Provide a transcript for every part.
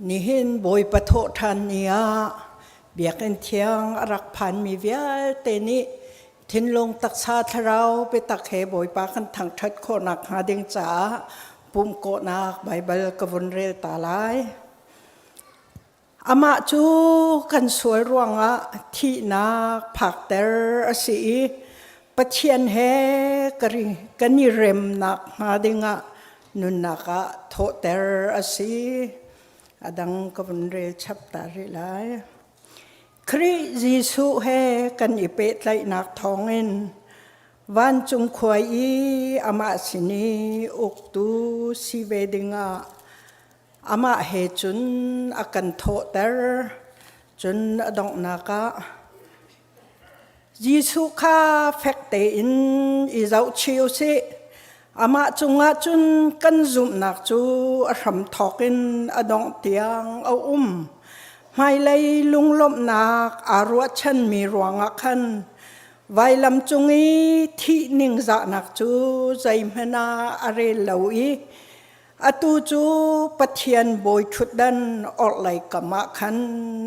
นี่เห็นบอยปะโถทันเนี่ยเบียกันเทียงรักพันมีเวียเตนี่ทิ้นลงตักชาทเราไปตักเหบอยปากันทางทัดโคนักหาเดียงจ๋าปุ่มโกนักใบเบลกวนเรตาลายอามาจูกันสวยร่วงอะที่นักผักเตอร์สีปะเชียนเฮกันนี่เรมนักหาเดียงอะนุนนักอะโถเตอร์สีอดังกวนเรชับตาริไลคริเยซูเฮกันอีเปตไลนักทองเงินวันจุงขวายอามาสินีอุกตูสิเวดิงาอามาเฮจุนอากันโถเตอร์จุนอดองนักะเยซูข้าเฟกเตอินอิเจ้าชิวสิอามาจุงอาจุนกันจุมนักจูรำทอกินอดองเตียงเอาไม่เลยลุงลมนักอารวชันมีรวงอักขันไว้ลำจุงอีที่นิ่งจะนักจูใจมนาอะไรเหล่าอีอตูจูปะเทียนบอยชุดดันออกไหลกมะขัน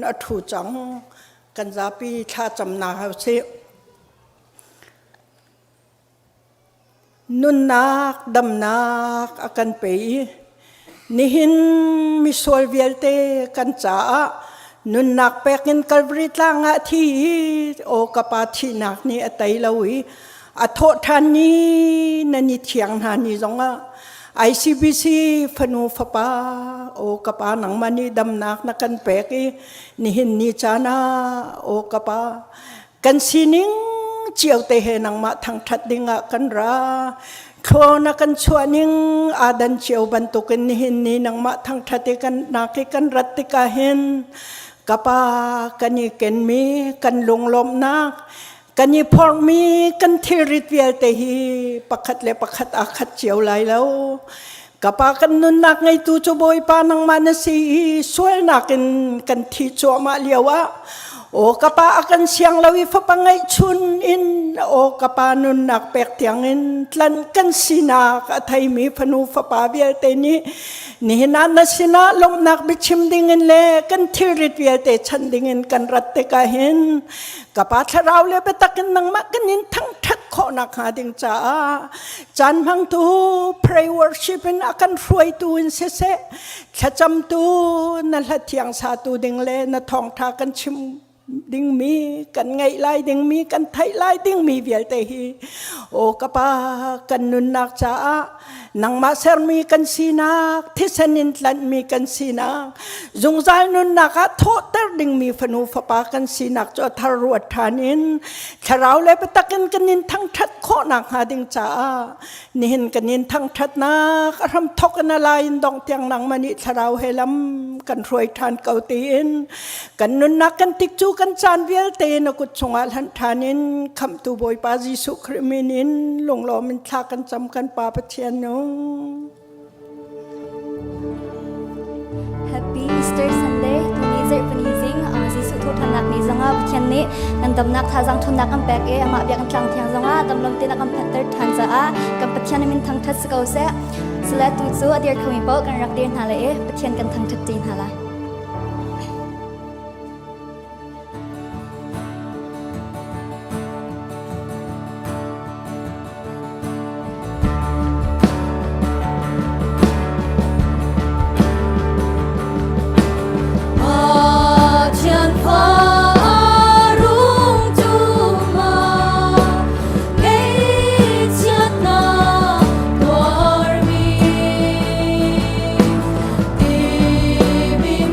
อทูจังกันจะปีท่าจำนาเฮาเซนุนนักดำนักอากันไปนิหินมิสวลเวียลเตกันจ้านุนนักเปกินกัลบริตลางที่โอกปาที่นักนี่อัตยลาวิอโทษทันนี้นันนิเทียงนานี่จงICBC ฟนูฟปาโอกปาหนังมันนี่ดำนักนักกันเปกินิหินนิจานาโอกปากันสินิงเจียวเตเหนังมาทางทัดดิงกันราโคนักันชวนิงอาดันเจียวบรรทุกันนิหินนี่นังมาทางทัดกันนักกันรัตติกาเห็นกปากันยี่เกนมีกันลงลมนักกันยี่พอมีกันทิริตเวียเตหีปักขัดเลปักขัดอาขัดเจียวไหลแล้วกปากันนุนนักไงตูจูบอยปานังมานสีสวยนักกันที่จัวมาเลียวะโอกปาakan siang lawi fapangay chun in o kapanun nakpektiang in tlan kan sinak atay mi panu fapabial te ni nihinan na sina lom nakbichim dingin le kan tirit bial te chan dingin kan ratte kahin kapatlaraw le betakin nang makanin tang tat ko nakading cha chan mang tu pray worship in akan ruay tu in sese chacham tu nalhatiang sa tu ding le na Thawngṭha kan Chimดิ้งมีกันไงไล่ดิ้งมีกันไทยไล่ดิ้งมีเวียลเตหีโอกปากันนุนนักจ้านังมาเซอร์มีกันสีนักที่สนิทลันมีกันสีนักจงใจนุนนักโทษแต่ดิ้งมีฟนูฟปากันสีนักจอทารวดทานินชะเราเลยไปตักกันนินทั้งทัดโคนักหาดิ้งจ้านี่เห็นกันนินทั้งทัดนักรำทกันอะไรดองเตียงนังมันนี่ชะเราเฮลัมกันรวยทานเกาตีนกันนุนนักกันติกจูกันจานเวียลเตนกุศลหันทานินคำตูบอยปาจิสุคริมินินลงล้อมินทากันจำกันปาปะเทียนนง Happy Easter Sunday ทุนนี้เจอเป็นยิ่งJesuh Thawhṭhanนักนี้จังเพียงนี้นันดำนักท่าจังทุนนักอันแบกมาเบียกันTlangtaarจังดำลมตีนักอันพัตเตอร์ทันจ้ากันปะเทียนมินทั้งทัดสกาวเสสละตุจูอดีตขมิโปกันรักเดียนหาเลยปะเทียนกันทั้งทัดจีนหาละBe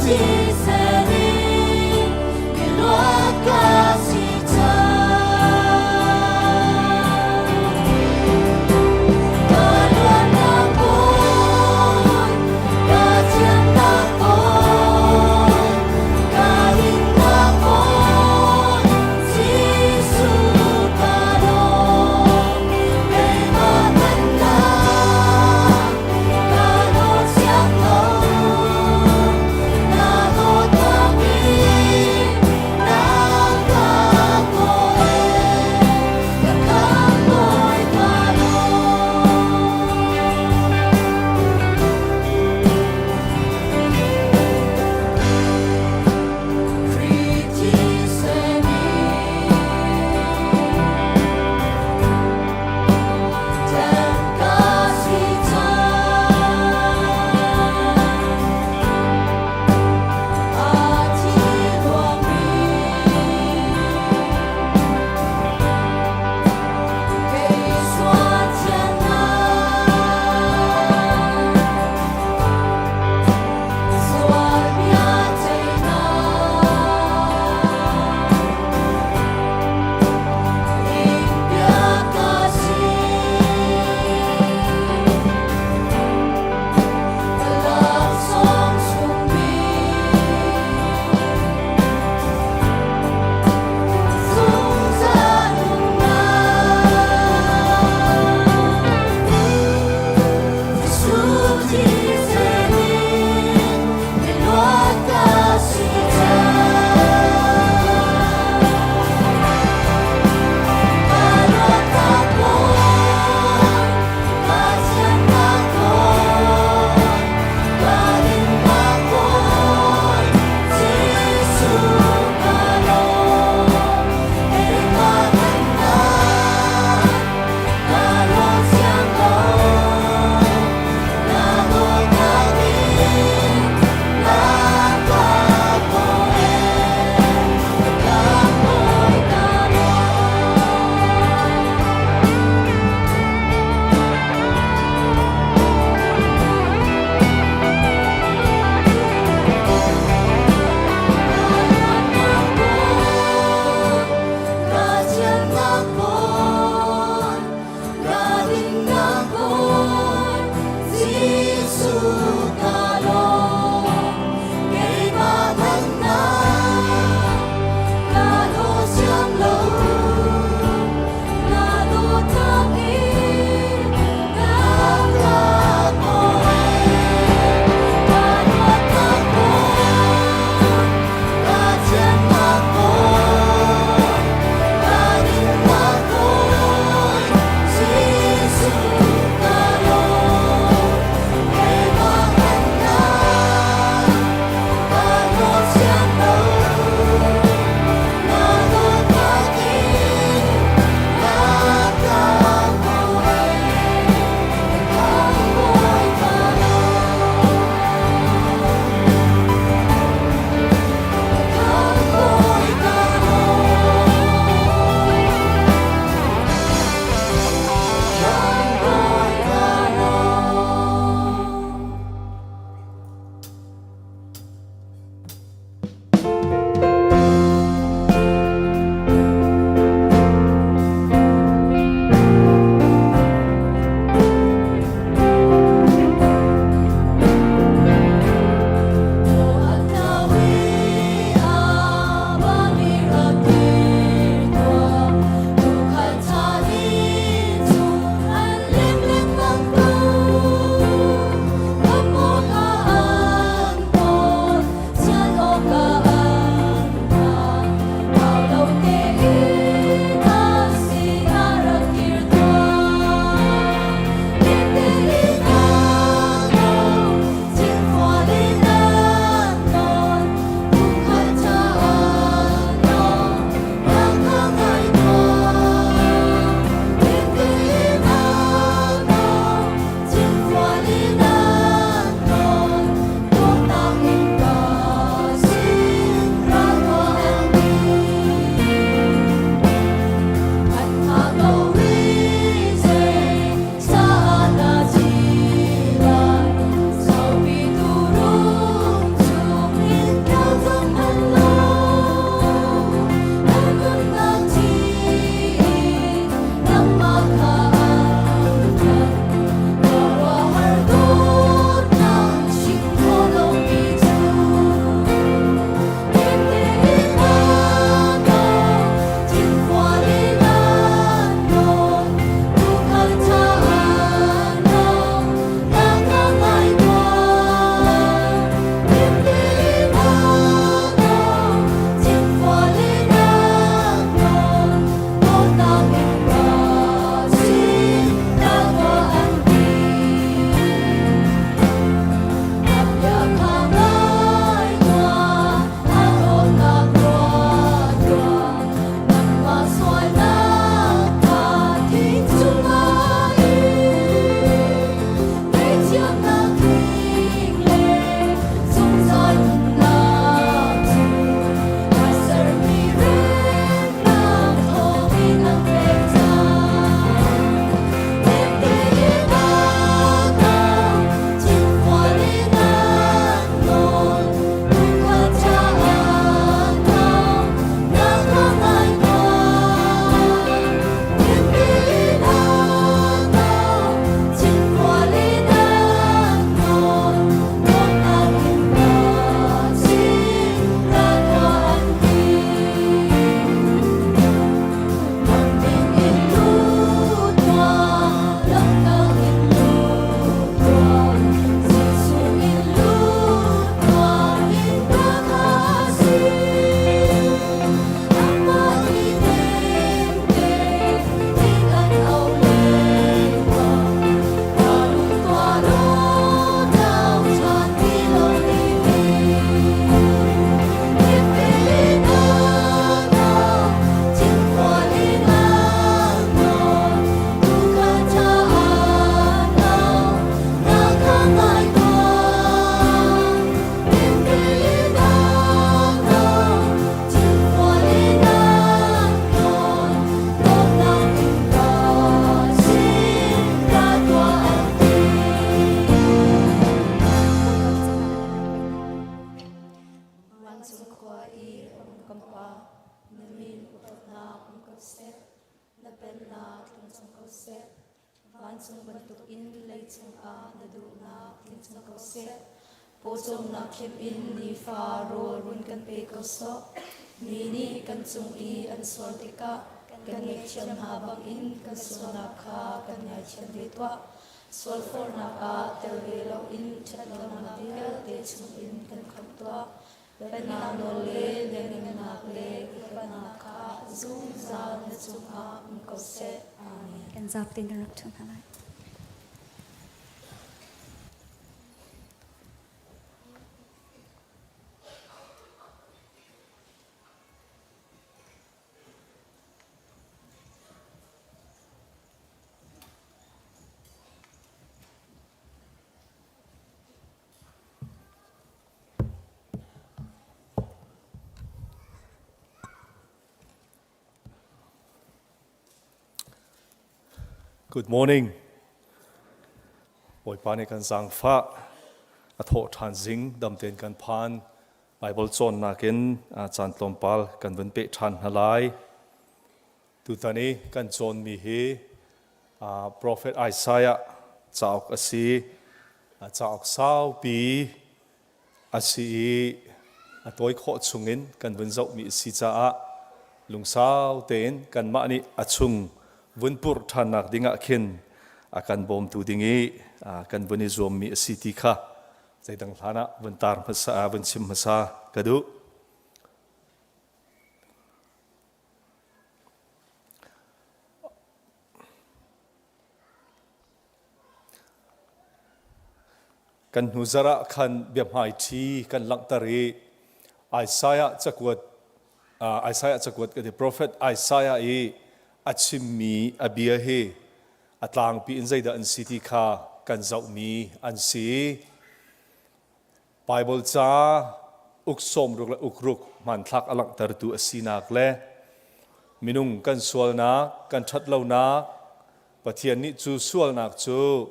Hãy subscribe cho kênh Ghiền Mì Gõ để không bỏ lỡ kampa namin upat na kumkauset napen na tlangtaar kauset Vancung bentuk in leitung a nadu na tlangtaar kauset Pocong na Chim in ni faro run kan pe kauso mini kan chung i an swartika kan ngechiam habang in kan sunaka kan ngechiam betwa Swal for na ka tervelo in chatlam na dia te chung in kan khamtwa Bena no le na le bana ka zum za na chung a mkose amen Kan zap tin rak chung halai. Good morning. Boy pani kan Thawngṭha Thawhṭhan zing damten kan phan Bible chon nakin chan tlompal kan bun pe than halai tu tani kan chon mi hi prophet Isaiah chauk asi chauk sau pi asi atoi kho chungin kan bun zau mi si cha lungsau ten kan ma ni achung Vunpur thanak dinga khin akan bom tu dingi akan buni zom mi city kha zaidang thana Tlangtaar masa Chim masa kadu kan huzara khan biamhai thi kan Tlangtaari Isaiah chakwat the prophet Isaiah Chim abia he atlang pi inzaida an city kha kan zau mi an si Bible cha uksom ruk la ukruk man thak alang tar tu asinak le minung kan sual na kan that lo na pathian ni chu sual nak chu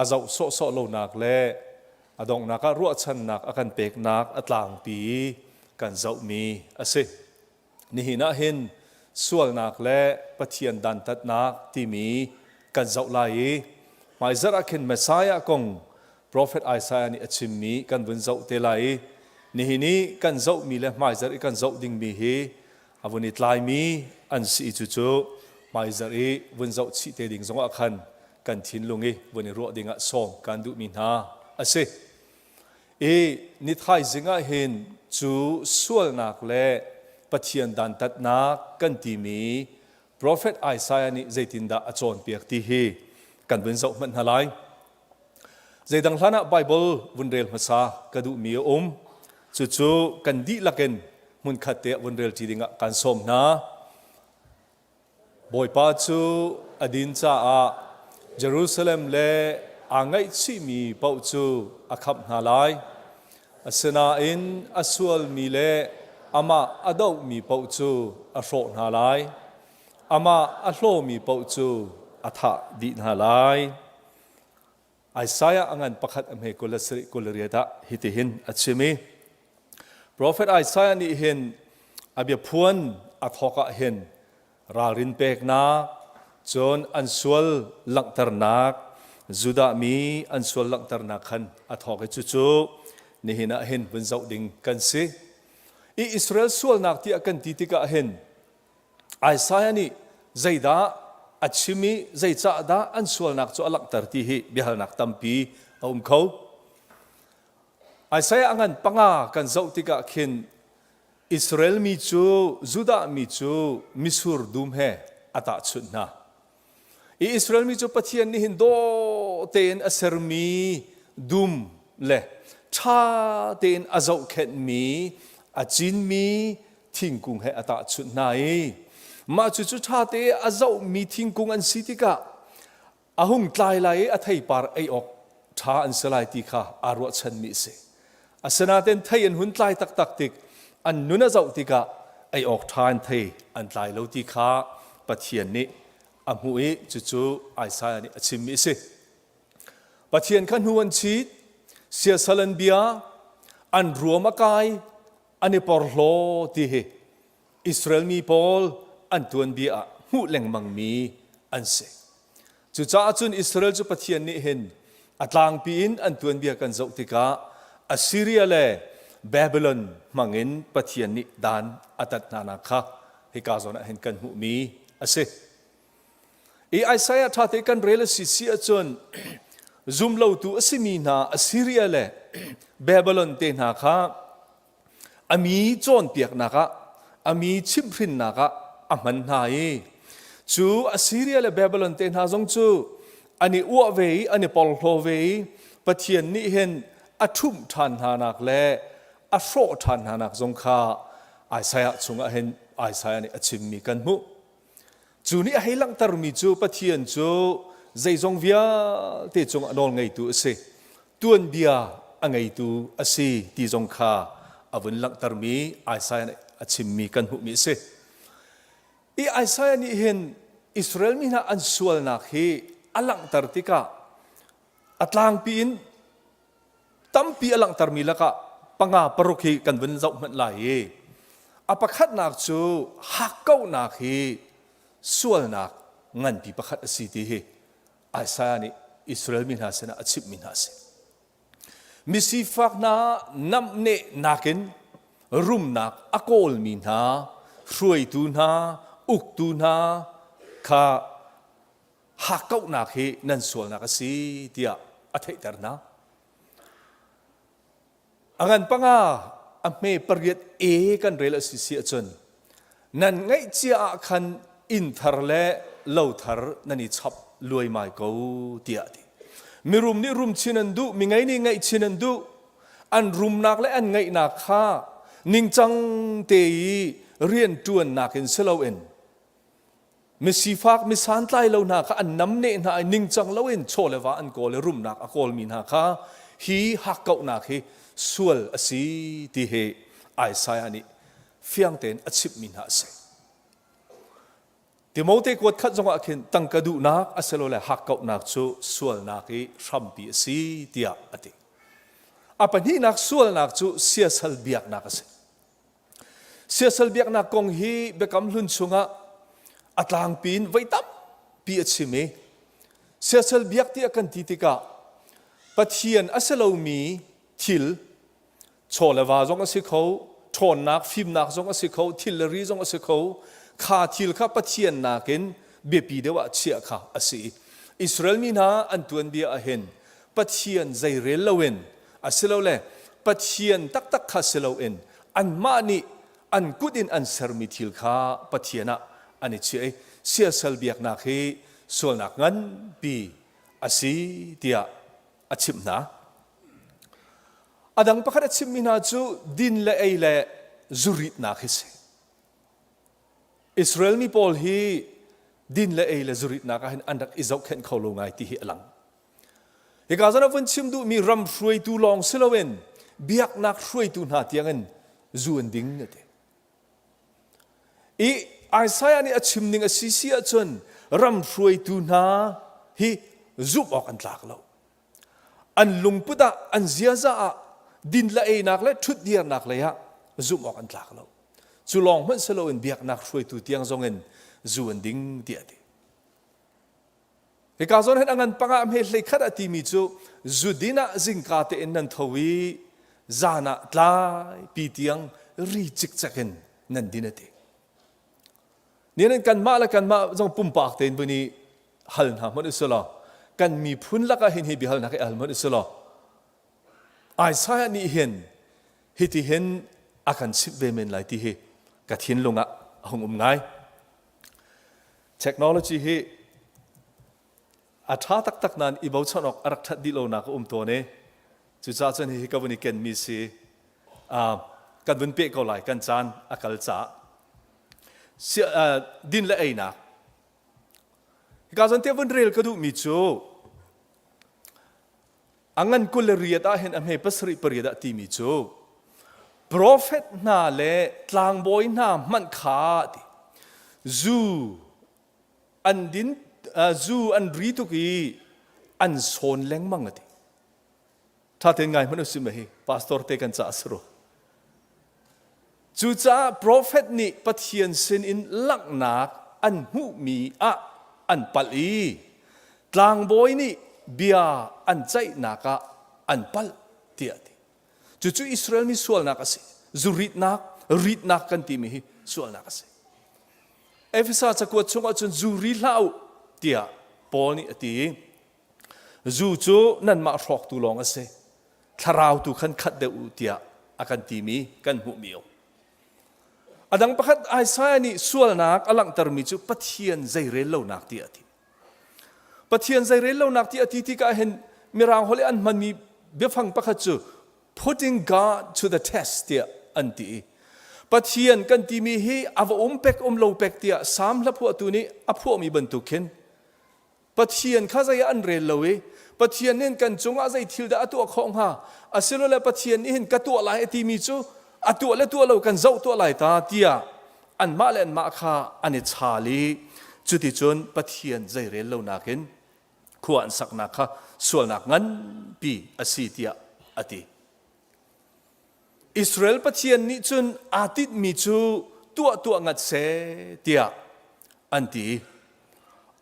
azau so lo nak le adong na ka ruwa chan nak akan pek nak atlang pi kan zau mi ase ni hina hin sual nak le pathian dan tat nak ti mi kan zau lai mai zara khin Messiah kong prophet Isaiah ni achim mi kan bun zau te lai ni hini kan zau mi le mai zari kan zau ding mi hi avuni tlai mi an si chu chu mai zari bun zau chi te ding zonga khan kan thin lungi buni ro dinga som kan du mi na ase ni thai zinga hin chu sual nak le pathian dan tat na kan ti mi prophet Isaiah ni zaitinda achon piak ti hi kan bun zau man halai zaidang hlana Bible vunrel masa kadu mi chu chu kan di laken mun khate vunrel chi dinga kan som na boy pa chu adin cha a Jerusalem le angai chi mi pau chu akhap halai asena in asual mi le ama adau mi pau chu afro na lai ama ahlo mi pau chu atha di na lai Isaiah angan pakhat amhe kolasri kolariata hitihin achimi prophet Isaiah ni hin abia phuan athoka hin rarin pek na chon ansual Tlangtaar nak Juda mi ansual Tlangtaar nak khan athoke chu chu ni hina hin bunzau ding kan si Israel sual nak ti akan titika hen Isaiah ni zaida achimi zaicha da an sual nak chu Tlangtaar ti hi bihal nak tampi kho Isaiah angan panga kan zau tika khin Israel mi chu Juda mi chu misur dum he ata chutna Israel mi chu pathian ni hin do ten asermi dum le cha ten azau khet mi achin mi thingkung he ata chut nai ma chu chu tha te azau mi thingkung an sitika ahung tlai lai athai par ai ok tha an salai ti kha arwa chan mi se asana ten thai an hun tlai tak tak tik an nuna zau tika ai ok tha an thai an tlai lo ti kha pathian ni amui chu chu Isaiah ni achim mi se pathian khan huan chi sia salan bia an ruamakai ani porhlo ti he อิสราเอลมีพอลอันตัวนเบียหูแหลงมังมีอันเสจุจ้าจุนอิสราเอลจุปะเทียนนี่เห็นอัตลางปีนอันตัวนเบียกันเจ้าติกาอัสซีเรียและบาบิลอนมังเงินปะเทียนนี่ดานอัตนานาคาฮิกาโซนะเห็นกันหูมีอัสเซไอซายาท่าเตกันเรลสิเสียจนซุมเลาตูอัสมีนาอัสซีเรียและบาบิลอนเตนาคาอามีโจนเปียกนาคาอามีชิมพรินนาคาอามันนายจูอัสซีเรียและบาบิลอนเตนาจงจูอันนี้อ้วเวอันนี้ปอลโลเวปะเทียนนี่เห็นอัทุมทันหานักและอัโรทันหานักจงคาไอซายจงเห็นไอซายนี่ชิมมีกันมุจูนี่ให้ลังตรมีจูปะเทียนจูใจจงเวียเตจงนอนไงตัวเสตัวนเบียอังไงตัวเสตีจงคาอวันลังตรมีไอซายนี่ชิมมีกันมุมีเสไอซายนี่เห็นอิสราเอลมีน่าอันสวลนักเฮอลังตรติกาอัตลางปีนตั้มปีอลังตรมีละกะปังอาปรุขีกันวันเจ้ามันไหลอปขัดนักจูฮักเก้านักเฮสวลนักงันปีปขัดสิทีเฮไอซายนี่อิสราเอลมีน่าเสนาอชิบมีน่าเสมิสิฟักนานับเนนักินรุมนักอโกลมีนาช่วยตูนาอุกตูนาข้าหากเก้านักเฮนั่นส่วนนักสิเดียอัฐิตรนะอังันปังอาอเมปริยดกันเรลสิเสียจนนั่นไงเจ้าขันอินทร์และเลาทร์นั่นอิชับรวยไม่กูเดียดีมีรุมนี่รุมชินันดูมีไงนี่ไงชินันดูอันรุมนักและอันไงนักข้านิ่งจังเตยเรียนจวนนักอินเซลเอ็นมิสิฟักมิสันไลเลวนักอันน้ำเนน่ะนิ่งจังเลวเอ็นโชเลวะอันโกเลรุมนักอโกลมีนักข้าฮีฮักเก้านักเฮสวลอสีที่เฮไอซายานี่เฟียงเต็นอชิบมินาเซที่มอเตกวดขัดจงอาคินตั้งกระดูนักอเซโลเลฮักเก้านักจูสวลนักเฮชัมปีอสีที่อติอาปันฮีนักสวลนักจูเสียสลเบียกนักเซเสียสลเบียกนักกงฮีเบกำลุนชงะอัตลางปีนไว้ตั้มปีอชิเมเสียสลเบียกที่อากันติติกาปะเทียนอเซโลมีทิลโชเลวาจงอสิเขาโชนนักฟิมนักจงอสิเขาทิลเลรีจงอสิเขาขาทิลข้าปะเทียนนักเองเบียปีเดวะเชียข้าอสิอิสราเอลมีนาอันตัวนเบียเห็นปะเทียนใจเรลเลวินอสิเลวเลปะเทียนตักตักข้าสิเลวเอ็นอันมานี่อันกุดินอันเสรมิทิลข้าปะเทียนะอันนี้เชียเสียสลเบียกนักเฮส่วนนักงั้นปีอสิเดียอชิมนะอดังประคัดชิมมินาจูดินเล่ไอเล่จุริตนักเสอิสราเอลมีพอลฮีดินเล่ไอเล่จุริตนักเห็นอันดักอิจอกเห็นเขาลงไงที่เฮลังเอกาจันวันชิมดูมีรำช่วยตูลองเซลเวนเบียกนักช่วยตูนาเตียงเงินจูนดิ้งเนตไอซายานี่อชิมนิ่งอสิเสียจนรำช่วยตูนาฮีจุบออกอันหลักเราอันลุงพุทธะอันเสียจ้าดินละเอนักและชุดเดียนักเลยฮะจุบออกอันหลักเราจุลองมันเสลวินเบียกนักช่วยตูเตียงจงเงินจูนดิ้งเดียดีเหตุการณ์ส่วนนั้นอันปังอาเมลิขัดอติมิจูจุดินะจิงกาเตอินนันทวีจานะลายปีเตียงรีจิกจักเงินนันดินเตนี่นั่นกันมาละกันมาจงปุ่มปากเต็นบนี้ฮัลนะมันอิสลากันมีพุ่นละก็เห็นเหตุฮัลนักอัลมันอิสลาไอซายนี่เห็นเหตุเห็นอาการสิบเวมันไหลที่เหตุกัดเห็นลงอ่ะหงง่ายเทคโนโลยีเหตุอาชาตักนั้นอีบ่าวชนออกอรักทัดดิโลนักตัวนี้จุดจ้าจนเหตุกับวันนี้กันมีสิกันวันเป๊ะก็ไหลกันจานอากาศจ้าดินและไอ้นักการสันเทียวันเรียลก็ดูมิจูอังันกุลเรียดาเห็นอเมปัสริปริยดาตีมิจูโปรเฟตนาเลตลางบอยนามันขาดจูอันดินจูอันรีตุกีอันโซนแรงมังติถ้าเต็งไงมันอุสิมเหพาสตอร์เตกันจ้าสโร จูจ้า prophet นี่ปะเทียนเซนอินลักนักอันหูมีอันปัลอีตลางบอยนี่เบียอันใจนักอันปัลเตียดีจู่ๆอิสราเอลมีส่วนนักสิจูริดนักกันทีมีส่วนนักสิเอเฟซัสจะกวดชงจนจูริลาวเตียปอนี่ตีจู่ๆนั่นมารอกตุลองสิทาราวตุขันขัดเดือดเตียอากันทีมีกันหูมีออดังประคัดไอซายนี่ส่วนนักอลังตรมิจูปะเทียนใจเรลลนักเตียทีปะเทียนใจเรลลนักเตียทีที่ก็เห็นมีรางฮอลอันมันมีเบียฟังประคัดจู putting God to the test เตียอันตีปะเทียนกันที่มีให้อาวเป็กโลเป็กเตียสามละพวกตัวนี้อพวกมีบรรทุกเห็นปะเทียนข้าใจอันเรลเลวปะเทียนเนี่ยกันจงอาใจทิลดาตัวของฮาอาศัยแล้วปะเทียนนี่เห็นกตัวหลายที่มีจูตัวและตัวเรากันเจ้าตัวหลายตาเตียอันมาและอันมาข้าอันนี้ชาลีจุดที่จนปะเทียนใจเรลเลวนักเห็นควรสักนักข้าส่วนนักงั้นปีอาศัยเตียอติอิสราเอลปะเทียนนี่จนอาทิตย์มีจูตัวงัดเสเตียอันที่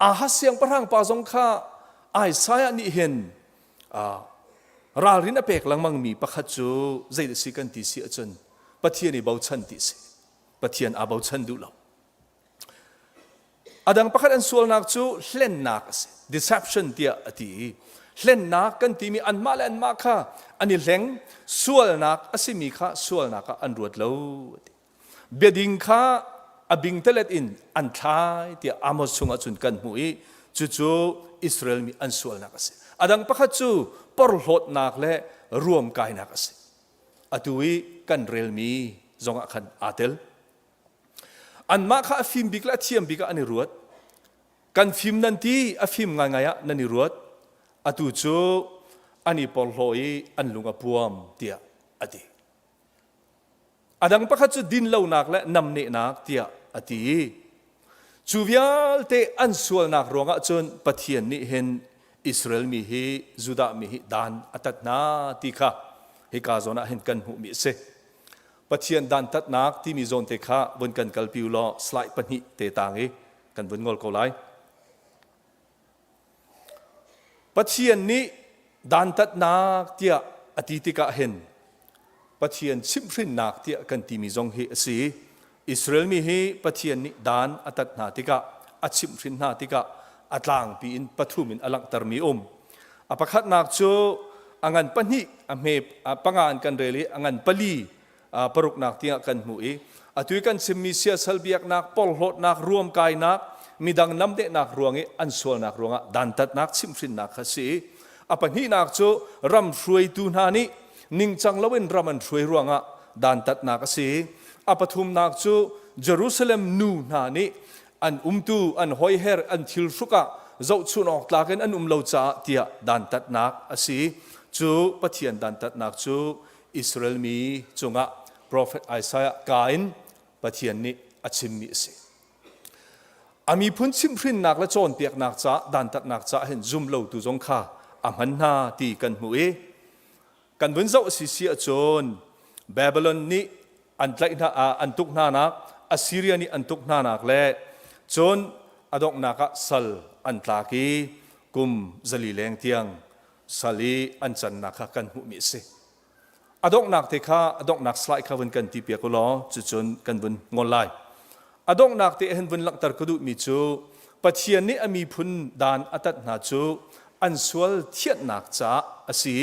อาหัสเสียงพระหังปาจงข้าไอซายนี่เห็นราลินอเปกหลังมังมีประคัจูใจดิสิกันที่เสียจนปะเทียนนี่เบาชันที่เสียปะเทียนอาเบาชันดูเราอดังประคัดอันส่วนนักจูเล่นนักเสีย deception เตียอติเล่นนักกันที่มีอันมาและอันมาข้าอันนี้แหลงส่วนนักอาศัยมีข้าส่วนนักอันรวดเราเบียดิงข้าบิงเตเลตอินอันท้ายที่อามสุงอจุนกันหุยจู่ๆอิสราเอลมีอันส่วนนักสิอดังประคัดจูปรหดนักและรวมกายนักสิอตุยกันเรลมีจงอันอาเตลอันมาข้าฟิมบิกและเทียมบิกอันนี้รวดกันฟิมนันทีฟิมง่ายๆนันนี้รวดอตุจูอันนี้ปรหอยอันลุงอพวมเตียอดีอดังประคัดจูดินเล่านักและนำเนนักเตียอดีจูวิลเตอันส่วนนักรวงจนปะเทียนนี่เห็นอิสราเอลมีฮีจุดามีฮีดานอัตนาติค่ะฮิกาโซนาเห็นกันหูมิเสปะเทียนดานตัดนักที่มีโซนเตค่ะบนกันกัลปิวลอสไลด์ปนิเตตางเอกันบนงอลโกไลปะเทียนนี้ดานตัดนักเตียอติติกะเห็นปะเทียนชิมรินนักเตียกันที่มีโซนเฮสีอิสราเอลมีฮีปะเทียนนี้ดานอัตนาติกะอัชิมรินนาติกะอัตลางปีอินปฐุมินอลังตรมีอปะคัดนักโจอังันปนิอเมปปังานกันเรลีอังันปลีปรุกนักเตียกันมุยอตุยกันซิมิเซียสัลบียกนักปอลหดนักรวมกายนักมีดังน้ำเดนักรวงอันส่วนนักรวงดันตัดนักชิมรินนักขสีอปนินักโจรำช่วยตูนานินิ่งจังละเว้นรำมันช่วยรวงดันตัดนักสีอปฐุมนักโจเยรูซาเล็มนูนานิอันตูอันหอยเฮร์อันทิลสุกะเจ้าชุนออกลากันอันเลาจ่าเตียดันตัดนักอาศัยจูปะเทียนดันตัดนักจูอิสราเอลมีจงะ prophet ไอซายกาอินปะเทียนนี้อาชิมมีสิอามีพุนชิมพรินนักและโจนเปียกนักจ่าดันตัดนักจ่าเห็นจุ่มเลาตุจงข้าอามันนาตีกันมุยกันบนเจ้าสิเสียโจนบาบิลอนนี้อันไลนาอันตุกนานักอัสซีเรียนี้อันตุกนานักและจนอดอกนักสัลอันตากีกุมจลีเลงเทียงสัลีอันจันนักกันหุมิสิอดอกนักเทค่าอดอกนักสไลค์ข้าวันกันที่เปียกุลอจนกันบนงอนไลอดอกนักเตเห็นบนหลักตรกดุมิจูปัจเจียนนี้มีพุนดานอัตนาจูอันสวลเทียนนักจ้าอสี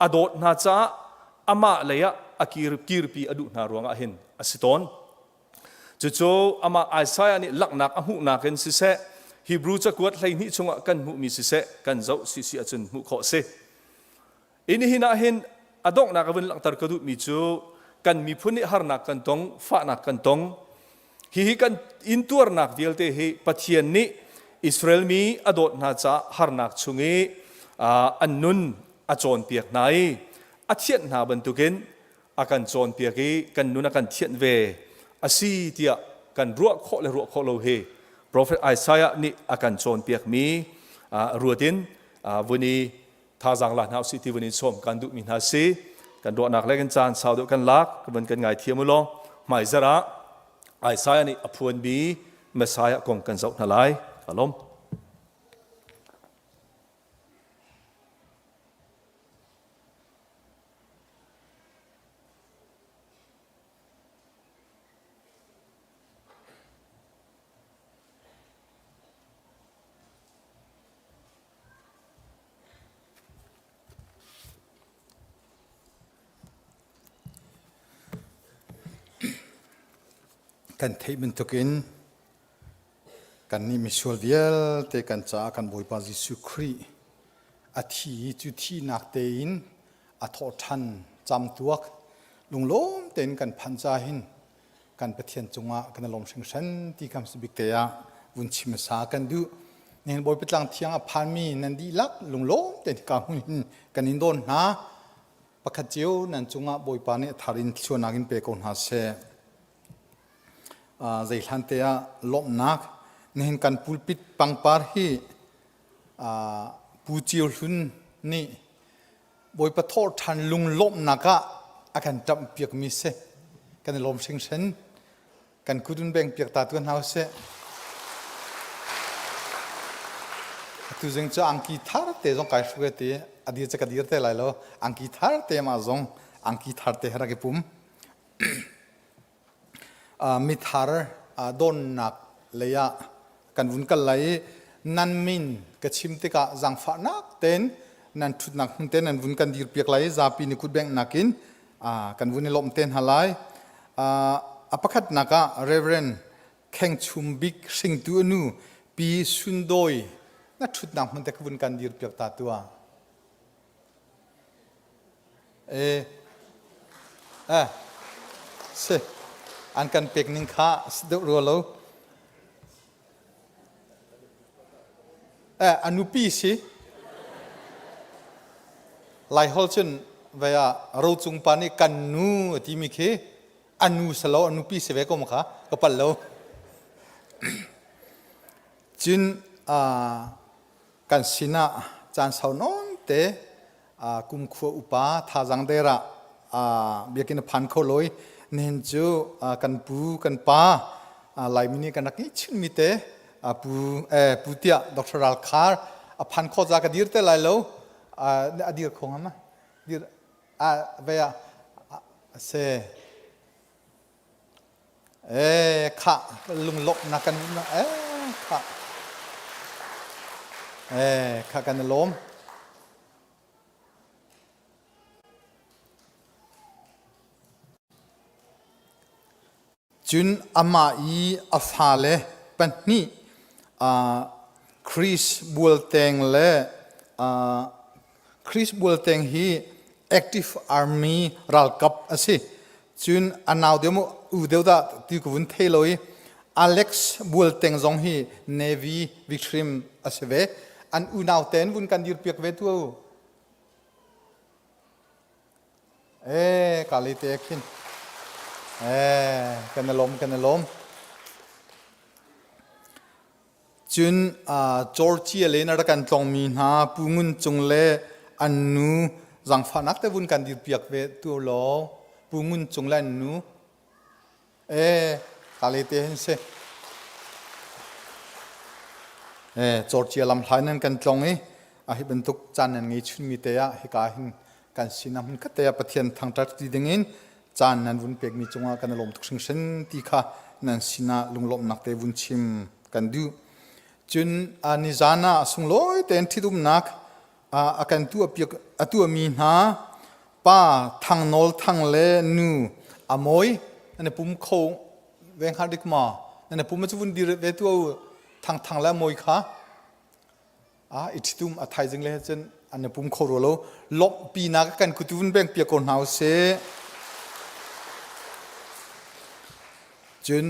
อดอดนาจ้าอามาเลยะอากีรปีอดุนารวงเห็นอสิตอนจู่ๆอามาไอซายนี่หลักนักหุนักเห็นสิเสฮีบรูจะกวดไหนี่จงกันหุมีสิเสกันเจ้าสิเสียจนหุขอเสอินหินาเห็นอดอกนักวันหลังตรกดุมีจูกันมีพุนิหารนักกันตงฟ้านักกันตงฮีกันอินตัวนักเดียลเตฮีปัจเจียนนี้อิสราเอลมีอดอดนาจ้าหารนักชุงเออันนุนอาจอนเปียกไหนอาเทียนนาบรรทุกินอากันจอนเปียกกันนุนอากันเทียนเวอาซีเตียกันรัวโคและรัวโคโลเฮ prophet ไอซายนี่อากันจอนเปียกมีรัวดินวันนี้ท่าจังหลังเอาสิที่วันนี้ชมกันดุมินาซีกันรัวนักเล่กันจานสาวดุกันลักกันกันไงเทียมลอง หมายจะระไอซายนี่อภวนบีเมสายกงกันเจ้าหน้าไลอารมณ์กันเทมันตุกินกันนี่มิชวลเวียลเตกันจ้ากันบอยปาจิสุครีอาทิจุที่นักเตอินอาทอทันจำตัวลุงล้มเต็นกันพันจาหินกันปะเทียนจงะกันลมสิงชันที่คำสิบิกเตียวุนชิมสากันดูเนี่ยบอยไปตั้งเทียงพันมีนันดีลักลุงล้มเต็นกาหุนกันอินโดนนะปะขจิวนันจงะบอยปานี่ทารินชวนากินเปกอนหาเซใจทันเตียลบนักนี่เห็นกันปูปิดปังปาร์ฮีปูจิวลุนนี่บอยปะทอดทันลุงลบนักอาการจำเปียกมิเซกันลมสิงเซนกันคุดุนแบ่งเปียกตาตัวหาวเซtu jeng cha angki thar te jong kai shuge te adi cha ka dir te lai lo angki thar te ma jong angki thar te hara ke pum mi thar don nak leya kan vun kal lai nan min ka chim te ka jang fa nak ten nan thut nak hun ten nan vun kan dir piak lai za pi ni kut beng nakin kan vun ni lom ten halai apakhat naka reverend kheng chum big sing tu nu pi sundoi na thut nak hun te ka vun kan dir piak ta tua se an kan pek ning kha sdo ro lo anu pi si lai hol chen vaya ro chung pa ni kan nu ti mi khe anu salo anu pi se ve ko ma kha ko pal lo chin kan sina chan sau non te kum khu upa tha jang de ra biakin phan kho loi nen chu kan pu kan pa lai mini kan nak chin mi te pu tia doctoral khar phan kho ja ka dir te lai lo adir khong ma dir veya se kha lung lok na kan kha kha kan lomจุนอามาอีอาฟาเลปันนี่คริสบัวเตงเลคริสบัวเตงฮี active army รัลกับสิจุนอันนาวเดียวมุอูเดียวดาที่กุนเทลอยอเล็กซ์บัวเตงจงฮี navy victim สิเวอันอูนาวเตนวุนกันยืดเปียกเวตัวกาลิเตคินกันลมจุนจอร์เจียเลนรักันตองมีนาปูงุนจงเลอันนูจังฟันักแต่วุนกันดิบเปียกเวตัวล้อปูงุนจงเลอันนูกาเลเตนเซจอร์เจียลำไส้นั้นกันตองฮิบันทุกจานนั้นไงชุนมีเตะฮิกาหินกันสินะมันก็เตะปะเทียนทางตรัสดีดังนี้จานนั้นวุนเปียกมีจงว่ากันลมทุกสิ่งเช่นที่ข้านั้นสินะลุงลมนักเตะวุนชิมกันดูจุนนิจานะสุงลอยเต็นที่ดุมนักกันตัวเปียกตัวมีนาป้าทางโนลทางเลนูอามอยนั่นปุ่มโคเวงฮาริกมานั่นปุ่มมันจะวุนดีเวตัวทางและมอยค่ะอิทธิตุมไทยจึงเลยจนอันนี้ปุ่มโคโรโลลบปีนักกันคุตุนแบ่งเปียกคนเฮาเซจุน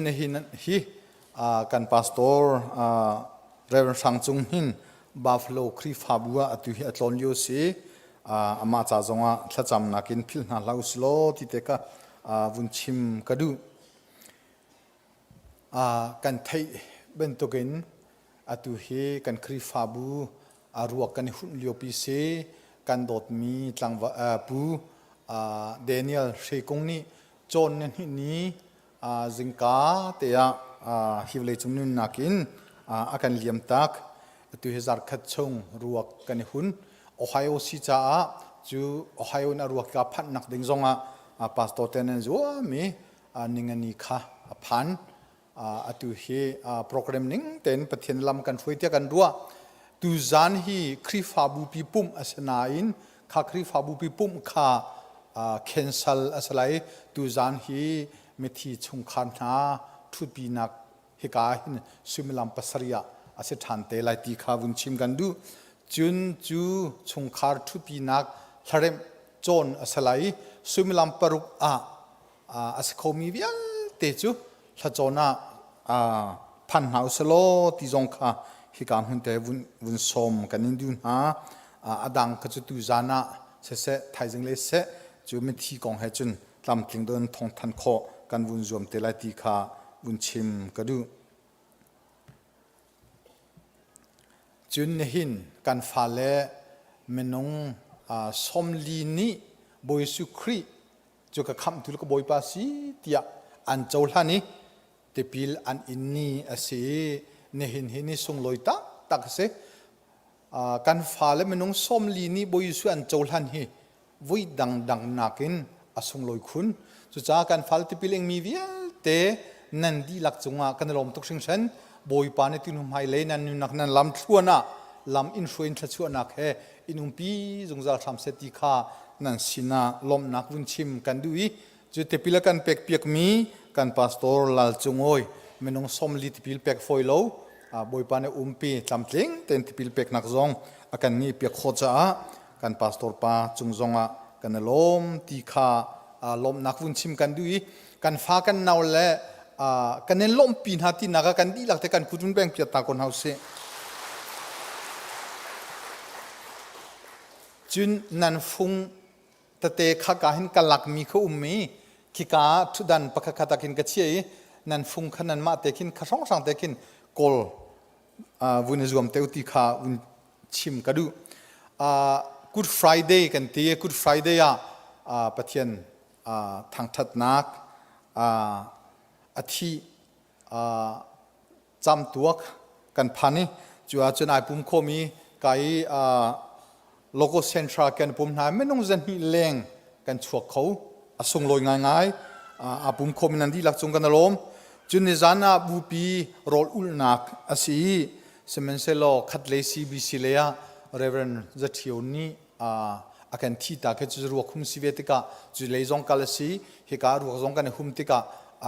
ฮีกันพาสตอร์เรเวนสังจุงหินบาฟโลครีฟาบัวตุฮิอัตลอนโยซีอามาจากจงว่าถ้าจำนักินพิลนาลาวสโลที่เตกะวุนชิมกระดูกันไทยเป็นตัวกินตุฮิกันครีฟาบูรัวกันหุ่นเลียวปีเซกันโดดมีตังปูเดนิเอลเชกงนี่โจนนี่ zingka te ya hivle chunun nakin akan liam tak tu hezar khat chung ruak kan hun Ohio si cha chu Ohio na ruak ka phat nak ding zonga pastor tenen zo mi ningani kha phan atu he program ning ten pathian lam kan thui tia kan ruwa tu zan hi khrifa bu pi pum asanain kha khrifa bu pi pum kha cancel asalai tu zan hi methi chung khan na thut pi nak hika hin sumilam pasaria ase than te lai ti kha bun chim kan du chun chu chung khar thut pi nak tharem chon asalai sumilam paruk as khomi vial te chu thachona phan hauselo ti jong kha hikam hun te bun som kanin du na adang ka chu tu zana se thaijing le se chu mi thi kong he chun lam tling don Thawngṭhan kho kan bun zom te lai ti kha bun chim ka du chun hin kan phale menong somli ni boisu khri chu ka kham tul ka boi pa si tia an chawlhani te pil an inni ase ne hin ni sung loita tak se kan phale menong somli ni boisu an chawlhan hi vui dang nakin asung loi khun chu cha kan phal te piling mi vial te nan di lak chunga kan lom tuk sing san boi pa ne tinum hai le nan nak nan lam thuana lam influence thuana khe inum pi zungza tham se ti kha nan sina lom nak vun chim kan dui chu te pila kan pek piak mi kan pastor lal chungoi menong somli te pil pek foi lo boi pa ne umpi tlamtling ten te pil pek nak zong akan ni piak khocha kan pastor pa chungzonga kan lom ti kha lom nak vun chim kan dui kan fa kan naw le kan en lom pin ha ti naga kan di lak te kan kutun beng pia ta kon hause chun nan phung tate kha ka hin kalak mi kho ummi khika thudan pakha takin ka chei nan phung khanan ma tekin khasong sang tekin kol vun zuam teuti kha un chim kadu Good Friday kan ti Good Friday pathian thangthat nak athi cham tuak kan phani chua chunai pum khomi kai logo central kan pum na menong zan hi leng kan chuak kho asung loi ngai apum khomi nan di lak chung kan lom chun ni zana bupi rol ul nak asi semenselo khatle cbc leya reverend zathioni akan thi ta ke chu ru khum sivetika chu leizong kalasi hika ru zong kan humtika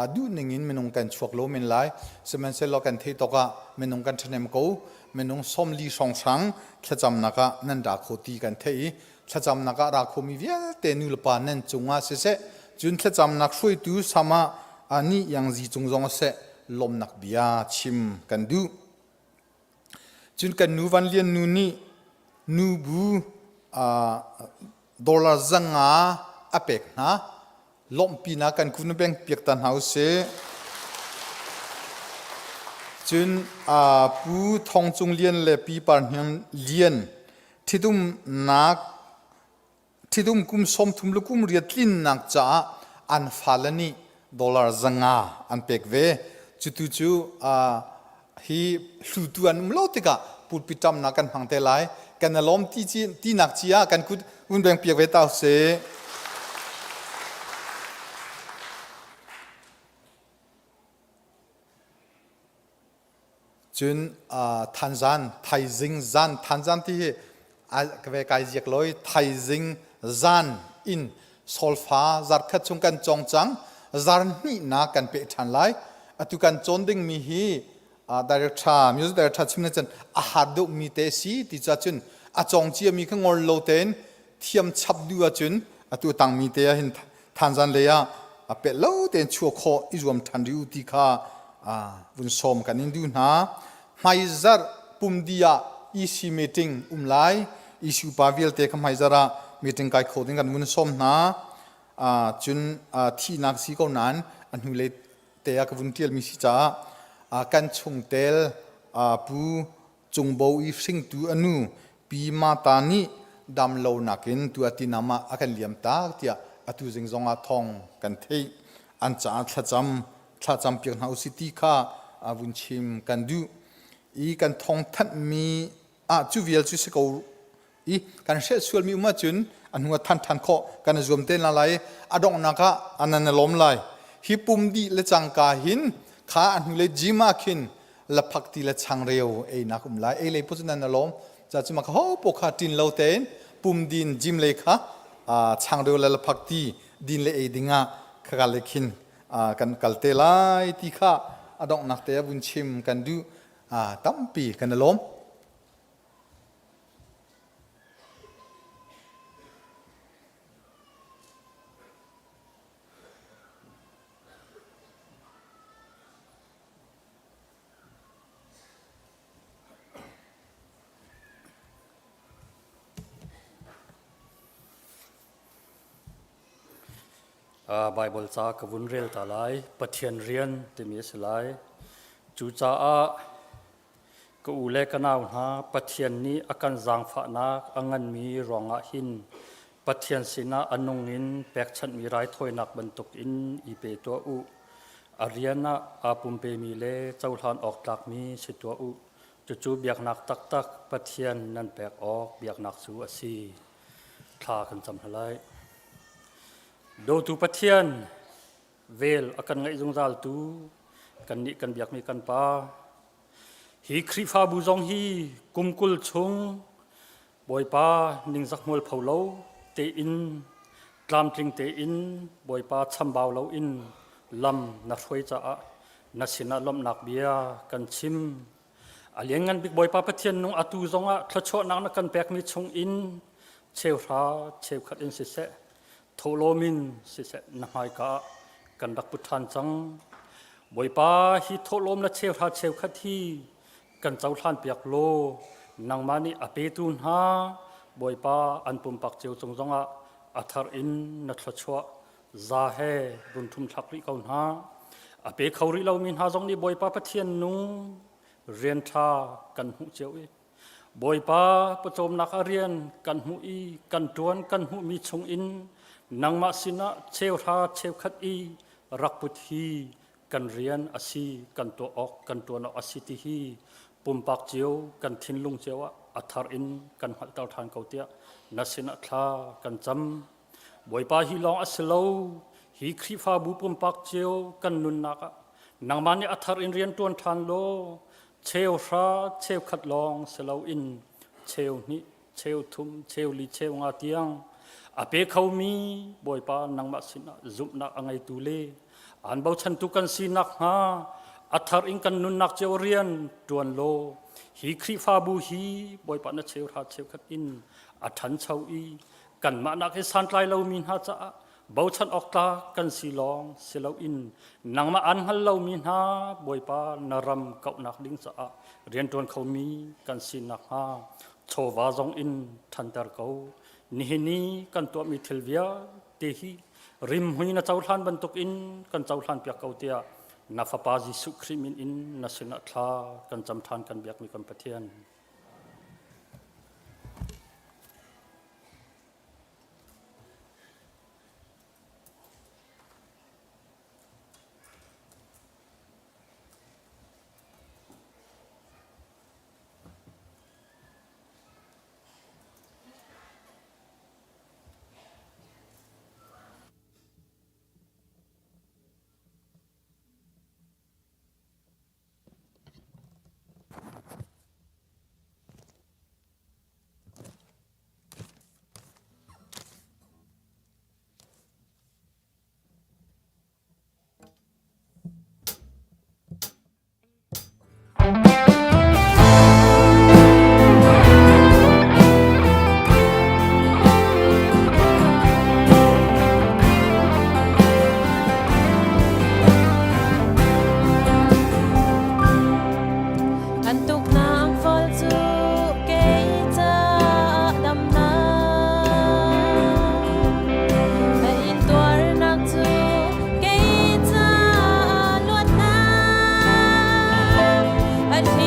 adu ningin menong kan chuak lo men lai semenselo kan thei toka menong kan thnem ko menong somli song sang thacham naka nanda khoti kan thei thacham naka ra khomi vial te nul pa nen chunga se chun thacham nak shui tu sama ani yang ji chungzong se lom nak bia chim kan du chun kan nu van lian nu ni nu bu dollar zanga apek na lom pina kan kun beng piak tan hause chun pu thong chung lian le pi par hian lian thidum kum som thum lukum riatlin nak cha an falani dollar zanga an pek ve chu hi hlutuan mlotika pulpitam na kan hangte lai kan lom ti nak chia kan kut un beng piak ve taw se chun Thanzan thaijing zan Thanzan ti kave kai jiak loi thaijing zan in solfa zar khat chung kan chongchang zar ni na kan pe than lai atu kan chonding mi hi director music director chimna chan a hadu mi te si ti cha chun a chong chi mi khangol lo ten thiam chap du a chun atu tang mi te hin Thanzan le ya a pe lo ten chu kho izum than riu ti kha bun som kan in du na maizar pumdia isi meeting umlai isu pavial te kham maizara meeting kai khoding kan mun som na chun thi nak si ko nan anhu le te ya ka bun tial mi si cha kan chung tel pu chungbo i sing tu anu pi ma ta ni dam lo nakin tu atinama akan liam ta tia atu jing zonga thong kan thei an cha thacham ถ้าจำเปียกหาสิตีข้าวุนชิมกันดูอีกันทองทัดมีจูเวียลจูสกอีกันเชื่อส่วนมีมาจุนอันหัวทันข้อกันรวมเต้นอะไรอดองนักะอันนั้นล้มเลยฮิปุ่มดีและจังกาหินข้าอันหัวเลยจิมาขินละพักตีละช่างเร็วนักไลเลยพุทธนันล้มจะจิมาเขาปกขาดินเลาเต้นปุ่มดินจิมเลยค่ะช่างเร็วละพักตีดินเลยดิ่งข้าเลยขินกันกัลเตลายที่ข้าอดองนักเตะบุญชิมกันดูตั้มปีกันล้มไบเบิลจากวุนเรียลตาไลปะเทียนเรียนที่มีสลายจูจ้าก็อุเลกันเอาหาปะเทียนนี้อาการจางฝานักอังันมีรองหินปะเทียนสินะอนงอินแปกชันมีไรถอยนักบรรทุกอินอีเปตัวอุอารียนะอาปุมเปมีเลเจ้าทานออกจากมีสิตัวอุจู่ๆเบียกนักตักปะเทียนนั่นแปกออกเบียกนักสูอสีทากันจำทลายโดตุปะเทียนเวลอากันไงจงซาลตูกันนิกันเบียกมีกันปาฮีคริฟาบูจงฮีกุมกุลชงบอยปานิงสักมวลเผาเลาเตอินกลามทริงเตอินบอยปาชัมบาวเลาอินลำนักช่วยจ้านักศิลป์ลมนักเบียกันชิมอาเลียงงันบิกบอยปาปะเทียนนุ่งอตูจงทะโชนักนักกันแบกมีชงอินเชวราเชวขัดอินสิเสโทโลมินสิเสนหายกะกันดักพุทธันจังบอยปาฮิโทโลมและเชวราเชวขัดที่กันเจ้าท่านเปียกโลนางมานีอเปตุนฮาบอยปาอันปุ่มปักเจียวจงจงอัธารอินนัทชัวซาเฮรุนทุมทักริกาวนาอเปเขาริเรามินฮาจงนี้บอยปาปะเทียนนุงเรียนทากันหูเจียวบอยปาปะโจมนักเรียนกันหูอีกันตวนกันหูมีชงอินนางมาสินะเชวราเชวขัดอีรักพุทธีกันเรียนอาศีกันตัวออกกันตัวนอกอาศีติฮีปุ่มปากเจียวกันทิ้นลุงเจียวอัธารอินกันหัดเตาทานเกาเตียนัสินะทากันจำบอยปาฮีลองอัสโลฮีครีฟาบุปุ่มปากเจียวกันนุนนักนางมานีอัธารอินเรียนตัวนทานโลเชวราเชวขัดลองสโลอินเชวนิเชวทุมเชวลีเชวงาเตียงอเปเขามีบอยปานางมาสินะจุบนักอังไงตูเลอันเบาฉันตุกันสีนักฮาอัธารอิงกันนุนนักเจวเรียนตวนโลฮีครีฟาบูฮีบอยปานะเชวราเชวขัดอินอัฐันเชาอีกันมานักให้สันไลเรามินฮาจะเบาฉันออกตากันสีลองเสลาอินนางมาอันฮัลเรามินฮาบอยปานารำเก่านักดิ้งจะเรียนตวนเขามีกันสีนักฮาโชวาจงอินทันตร์เขานี่นี่กันตัวมิทิลเวียเตหีริมหุยนัเจ้าท่านบรรทุกอินกันเจ้าท่านเปียกเกาเตียนัฟปาจิสุคริมินอินนัสนัทลากันจำทานกันเบียกมีกันปะเทียน อันที่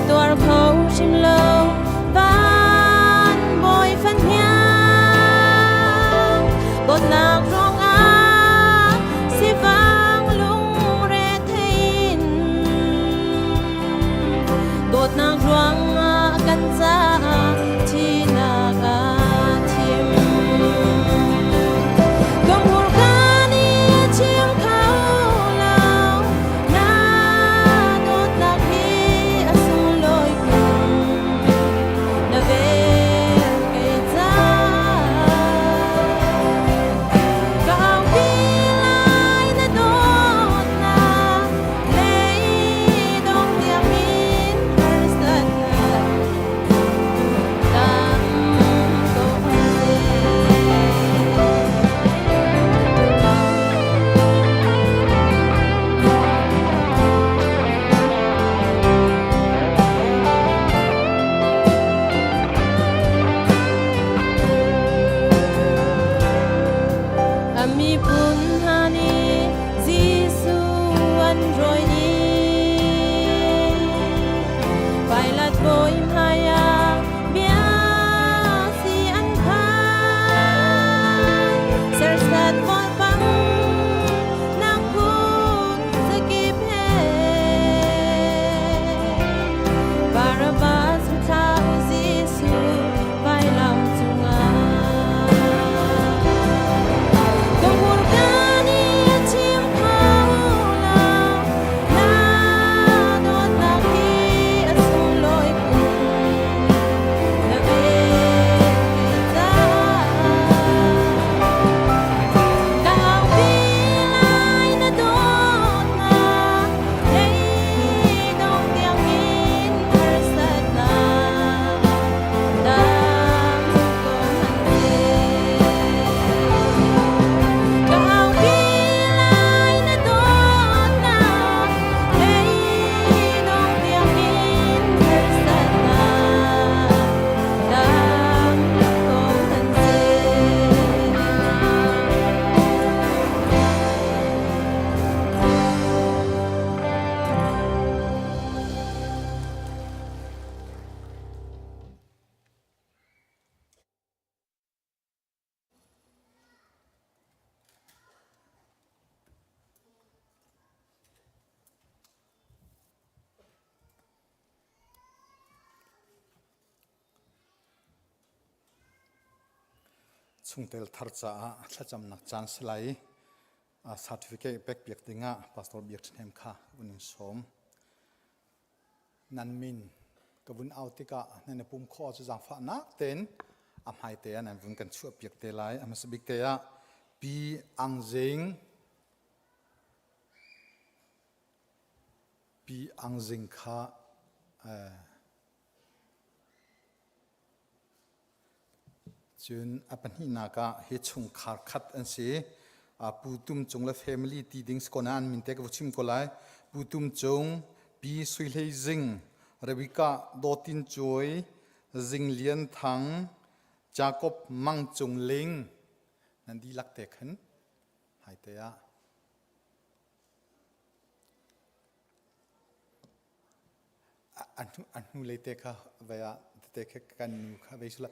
tuar khâu chim lâu van bồi phân nhang bột lạc rong á si vang lung re thein bột lạc rong kan za chi na ga chim gom hur kani chim khâu lao na đốt lạc hi asung loi kun na ve ke za gao pi lai na đốt na lei dong tiang min harsat na tam ko Ami pun hani Jesuh an roi ni Vai lat boi maya bia si an khan Ser sat vol pang nang kun sakip he Barabas thao Jesuh vai lam chunga Gom hur kani chim khâu lao na đốt lạc hi asung loi kun na ve ke za gao pi lai na đốt na lei dong tiang min harsat na dam ko han te gao pi lai na đốt na lei dong tiang min harsat na dam ko han te Thawngṭha thar cha thlacham nak chan slai certificate pek piak dinga pastor biak thnem kha unin som nan min kabun autika nene pum kho chu jang fa nak ten am hai te an vun kan chu piak te lai am sabik te ya pi angjing kha chun apan hi naka he chung khar khat an si putum chung la family ti ding skona an min te ka chim ko lai putum chung pi sui lei jing rebika dotin choi jing lian thang jacob mang chung ling nan di lak te khan hai te ya anu le te kha vaya te kha kan nu kha ve sula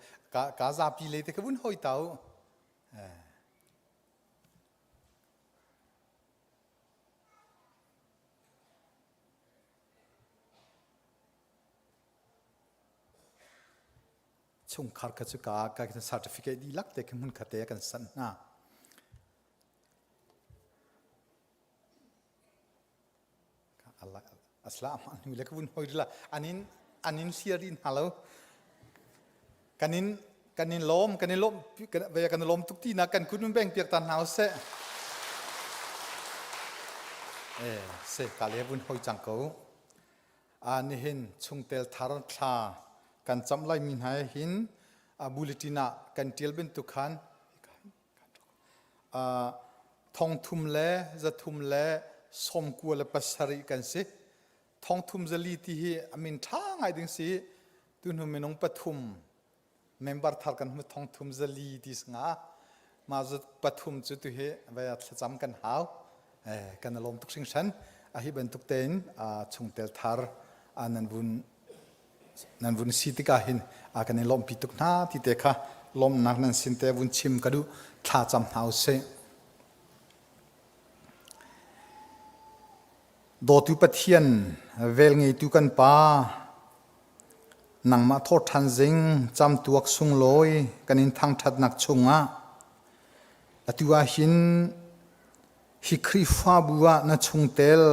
ka za pi le te kha bun hoi tau chung khar ka chu ka certificate di lak te kha mun kha te kan san na Allah aslam anu le kha bun hoi la anin siarin halo kanin lom ve kan lom tukti na kan kun beng piak tan hau se ka le bun hoi chang ko ani hin Thawngṭha Thawhṭha kan cham lai min hai hin bulletina kan til ben tu khan thong thum le za thum le som ku le pasari kan se thong thum zali ti hi amin tha ngai ding si tun hu menong pathum member thar kan hu thong thum zali ti nga ma zu pathum chu tu he va cham kan hau kan lom tuk sing san a hi ben tuk ten Thawngṭha Thar anan bun nan vun si tika hin a kan lom pituk na ti te kha lom nak nan sin te vun chim kadu tha cham hau se do tu pathian vel ngei tu kan pa nang ma Thawhṭhan zing cham tuak sung loi kanin Thawngṭhat nak chunga atua hin hi khrifa buwa na chungtel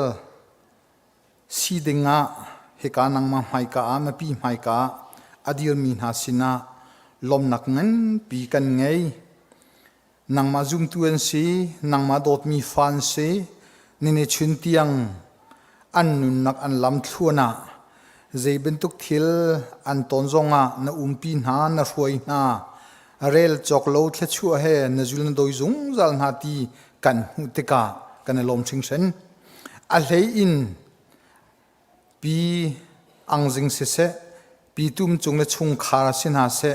si dinga he ka nang ma mai ka ma pi mai ka adir min ha sina lom nak ngan pi kan ngei nang ma zum tuen si nang ma dot mi fan si ni ne chun tiang an nun nak an lam thuna zei bentuk thil an ton zonga na umpi na na ruai na rel chok lo thla chua he na zul na doi zung zal na ti kan hu te ka kan lom ching sen a hlei in pi angjing se pi tum chung na chung khar sin ha se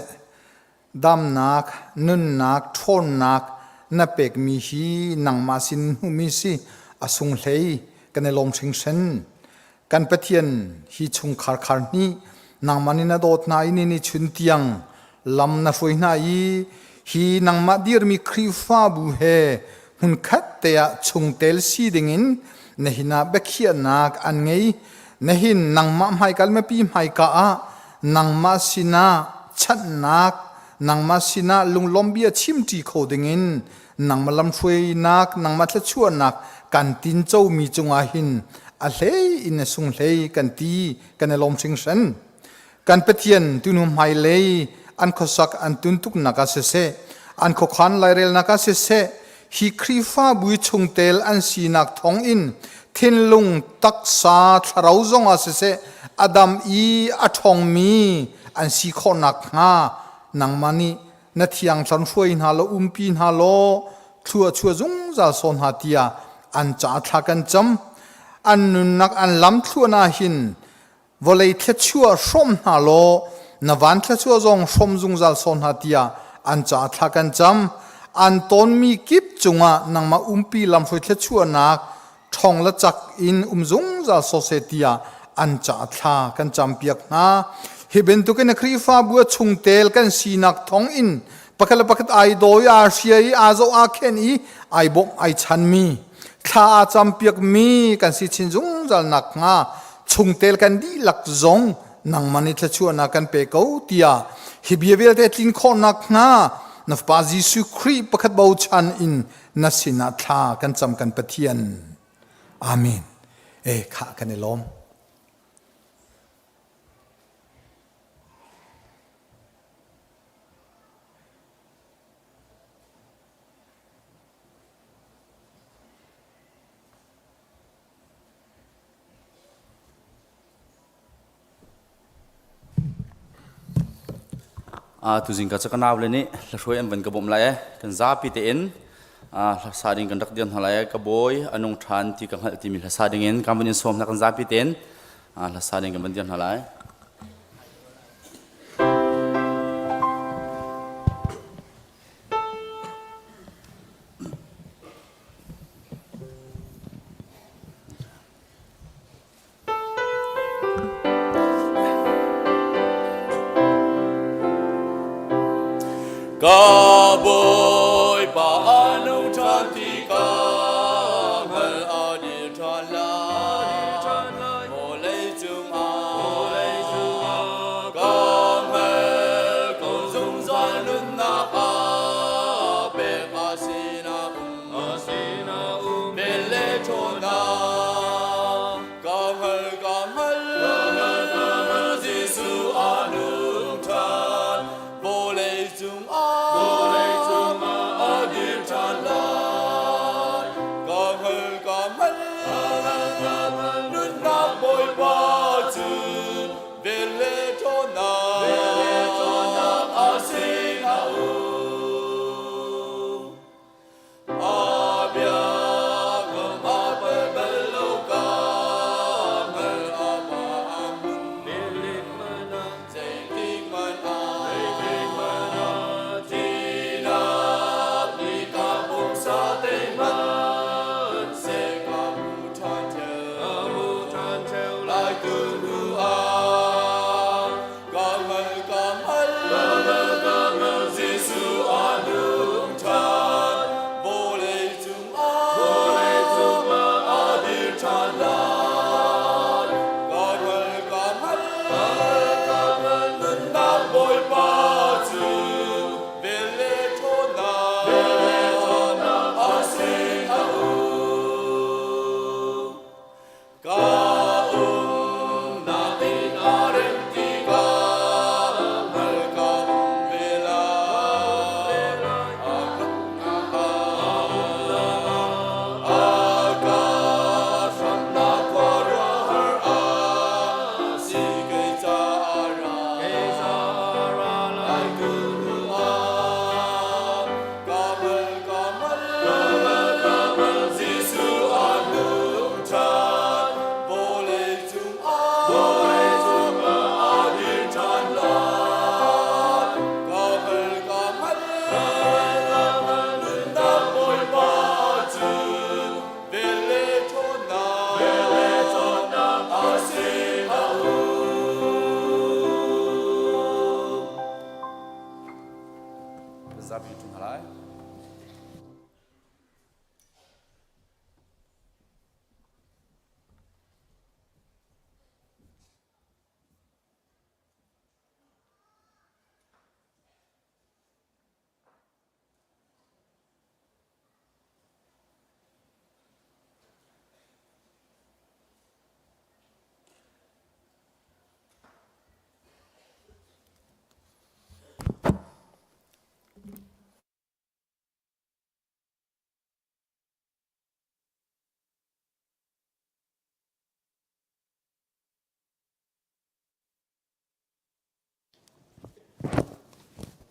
dam nak nun nak thon nak na pek mi hi nang ma sin hu mi si asung hlei kan lom ching sen kan pathian hi chung khar khar ni nang manina dot na ini ni chun tiang lam na foi na hi nang ma dir mi khrifa bu he hun khat te ya chung tel si dingin na hina bekhia nak an ngei na hin nang ma mai kal ma pi mai ka a nang ma sina chat nak nang ma sina lung lombia chim ti kho dingin nang ma lam foi nak nang ma thla chuan nak kan tin chau mi chunga hin a hlei in a sung hlei kan ti kan lom ching san kan pathian tunu mai lei an khosak an tun tuk naka se an kho khan lai rel naka se hi khrifa bui chung tel an si nak thong in thin lung tak sa tharau zong a se adam i a thong mi an si kho nak nga nang mani na thiang tlan fuai na lo umpi na lo thua zung za son ha tia an cha tha kan cham an nun nak an lam thua na hin volei the chua shom na lo na van the chua zong shom zung zal son ha tia an cha tha kan cham an ton mi kip chunga nang ma umpi lam foi the chua nak thong la chak in zung zal so se tia an cha tha kan cham piak na hi ben tu ken khrifa bu chung tel kan sinak thong in pakala pakat ai do ya shia a zo a khen i ai bom ai chan mi tha cham piak mi kan si chin zung zal nak nga chung tel kan di lak zong nang mani thla chu na kan pe ko tia hi biavel te tin kho nak nga na pa Jesuh Christ pakhat bau chan in na sina tha kan cham kan pathian amen kha kan lom tu jing ka chakanaw le ni la roi an ban ka bom lai kan za pi te in la sa ding kan dak dian halai ka boy anung than ti kan hal ti mi la sa ding in kam ban som na kan za pi ten la sa ding kan ban dian halai Ka boy pa anung than ti ka hal adi than lai mo lei chung a ka hal kong zung zan nun na a be asina be le thon na ka hal Jesuh anung than bo lei chung a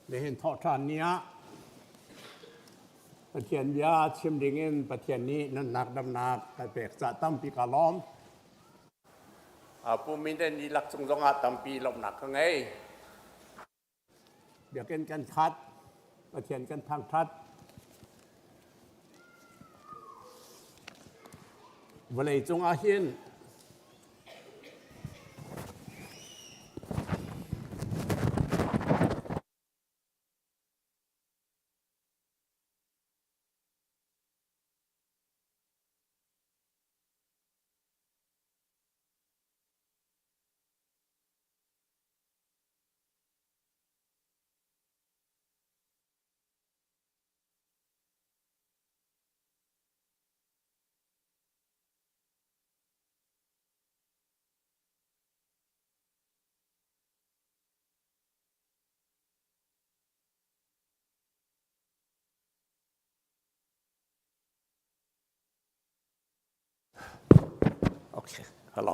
ได้เห็นทอดทานเนี้ยประเทียนยาชิมดิ่งเงินประเทียนนี้นั่นหนักดำนักแต่เปกจะตั้มปีกาล้อมผู้มีได้ดีหลักทรงอาตั้มปีลมหนักข้างไงเดี๋ยวกันคัดประเทียนกันทางทัดวันนี้จงอาหินโอเคฮัลโหล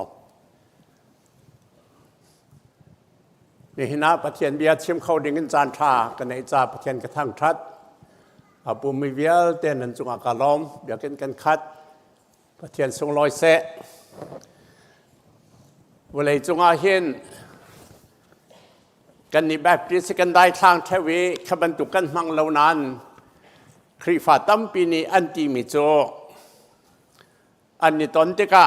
นี่หินะประเทียนเบียร์ชิมเข้าดิ่งจานชากันในจ่าประเทียนกระทั่งทัดปูมีเวียลเต้นนันจุงอากาล้อมเบียร์กันคัดประเทียนทรงลอยเสะเวลาจุงอาเห็นกันนี่แบบที่สกันได้ทางเทวีขบันตุกันมังเหล่านั้นครีฟาตัมปีนี้อันตีมิโจอันนี้ตอนเด็ก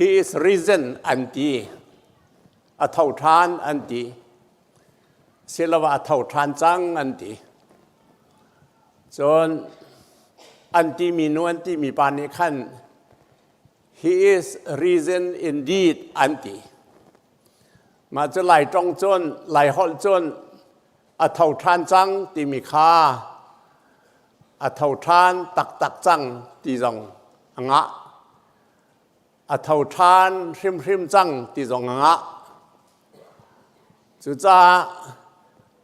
he is risen อันตีอัฐาวทานอันตีเสลวะอัฐาวทานจังอันตีจนอันตีมีนวลตีมีปานิขัน he is risen indeed อันตีมาจะไหลตรงจนไหลหอลจนอัฐาวทานจังตีมีค่าอัฐาวทานตักจังตีจงงะอัฐาวทานริมจังตีจงงะสุจ้า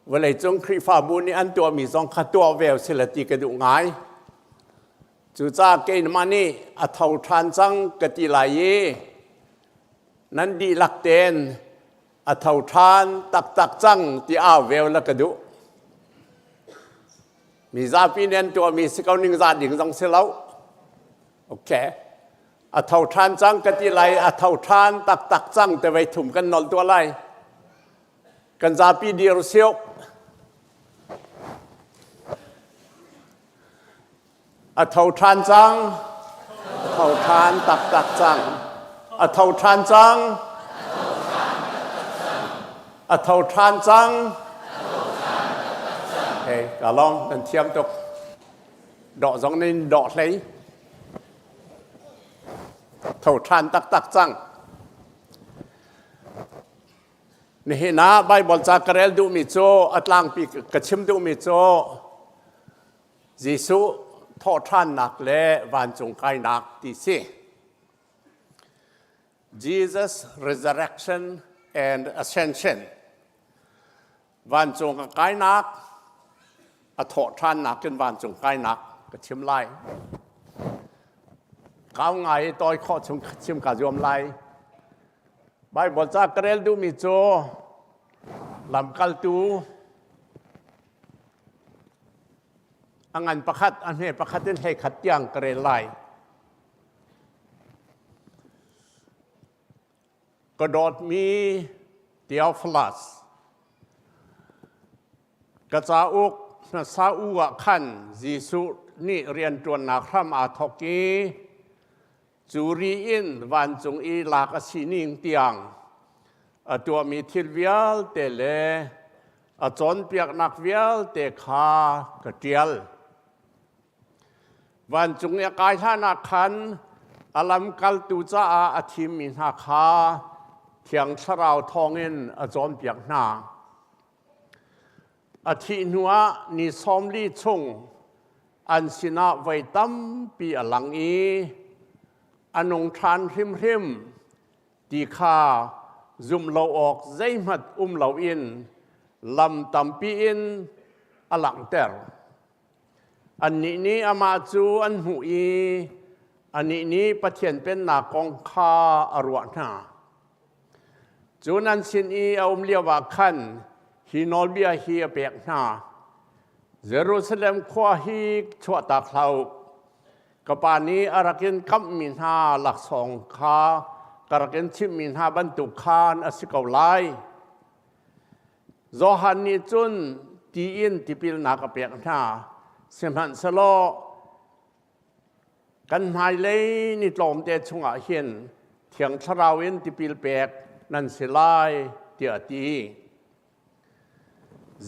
เวลาจงครีฟาบุญนี่อันตัวมีจงขัดตัวเวลเสลติกระดูกง่ายสุจ้าเกณฑ์มานี่อัฐาวทานจังกติลายนั้นดีหลักเด่นอัฐาวทานตักจังตีอาเวลละกระดูมีซาปีเนนตัวมีสกาวนิงซาดิ่งจังเสลาโอเคอัฐาวทานจังกติลายอัฐาวทานตักจังแต่ไว้ถุ่มกันนอนตัวไรกันซาปีเดียร์เซียวอัฐาวทานจังอัฐาวทานตักจังอัฐาวทานจังอัฐาวทานจังเฮ้ยกะลองนั่นเทียมตกดอกสองนี่ดอกเลยอัฐาวทานตักจังนี่นะไบเบิลจากเรลดูมิโจอัตลังปีกชิมดูมิโจเยซูทอดท่านนักและวันจงไกนักที่สี่ Jesus resurrection and ascension วันจงไกนักทอดท่านนักกันวันจงไกนักกชิมไล่ก้าวไงต่อยข้อชิมกาจอมไล่ไบเบิลจากเรลดูมิโจลำกัลตูอันประคัดอันนี้ประคัดเป็นให้ขัดยังกระเรไลกระโดดมีเทียฟลัสกระจาอุกนาซาอุกขันยิสุนี่เรียนตัวนักธรรมอาทกีจูรีอินวันจงอีลากสินิงเตียงตัวมีทิลเวียลเตเลจนเปียกนักเวียลเตคากระเจียลวันจงเอกายท่านักขันอลัมกัลตูจ้าอาทิมินาคาเทียงสราวทองเงินจนเปียกนาอาทินัวนิสอมลีชงอันสินาไวตัมปีอลังอีอนงทานริมตีขาซุมเราออกใจมัดเราอินลำตัมปีอินอลังเตอร์อันนี้อามาจูอันหูอีอันนี้ประเทียนเป็นนากองคาอรวนา จูนันสินอีเอาเลียวว่าขันฮีนอลเบียฮีเปียกหน้าเยรูซาเล็มขวาฮีชัวตาเขากปานี้อารักินกัมมินฮาหลักสองคากรักินชิมมินฮาบรรทุกคานอสิกาวไลโจฮันนี่จุนตีอินที่พิลนากเปียกหน้าเสมันสโลกันหายเลยนี่ตอมเตชงอาเห็นเถียงชราวินที่พิลเปียกนันสิไลเตียตี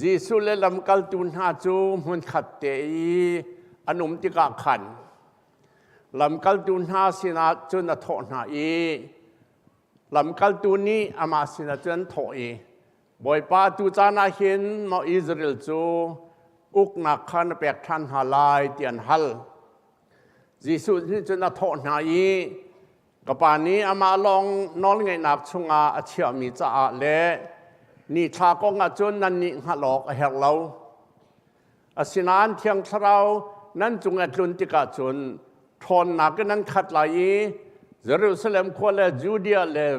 ยิสุเลลำกัลตุนหาจูมันขัดเตอีอนุมติกาขันลำกัลตุนหาสินาจุนทอนาอีลำกัลตุนี้อามาสินาจุนทออีบ่อยป้าตูจานาเห็นมาอิสราเอลจูอุกนักขันเปียกทันฮาลายเตียนฮัลยิสุนี่จุนทอนาอีกปานี้อามาลองนอนไงนักชงอาเชียมีจ่าเล่นี่ชากงอาจุนนั่นนี่ฮัลโหลเฮลเราอาศินานเทียงเรานั่นจงอัดลุนติกาจุนทนนักนั้นขัดไหลเยรูซาเล็มควเลจูเดียเลว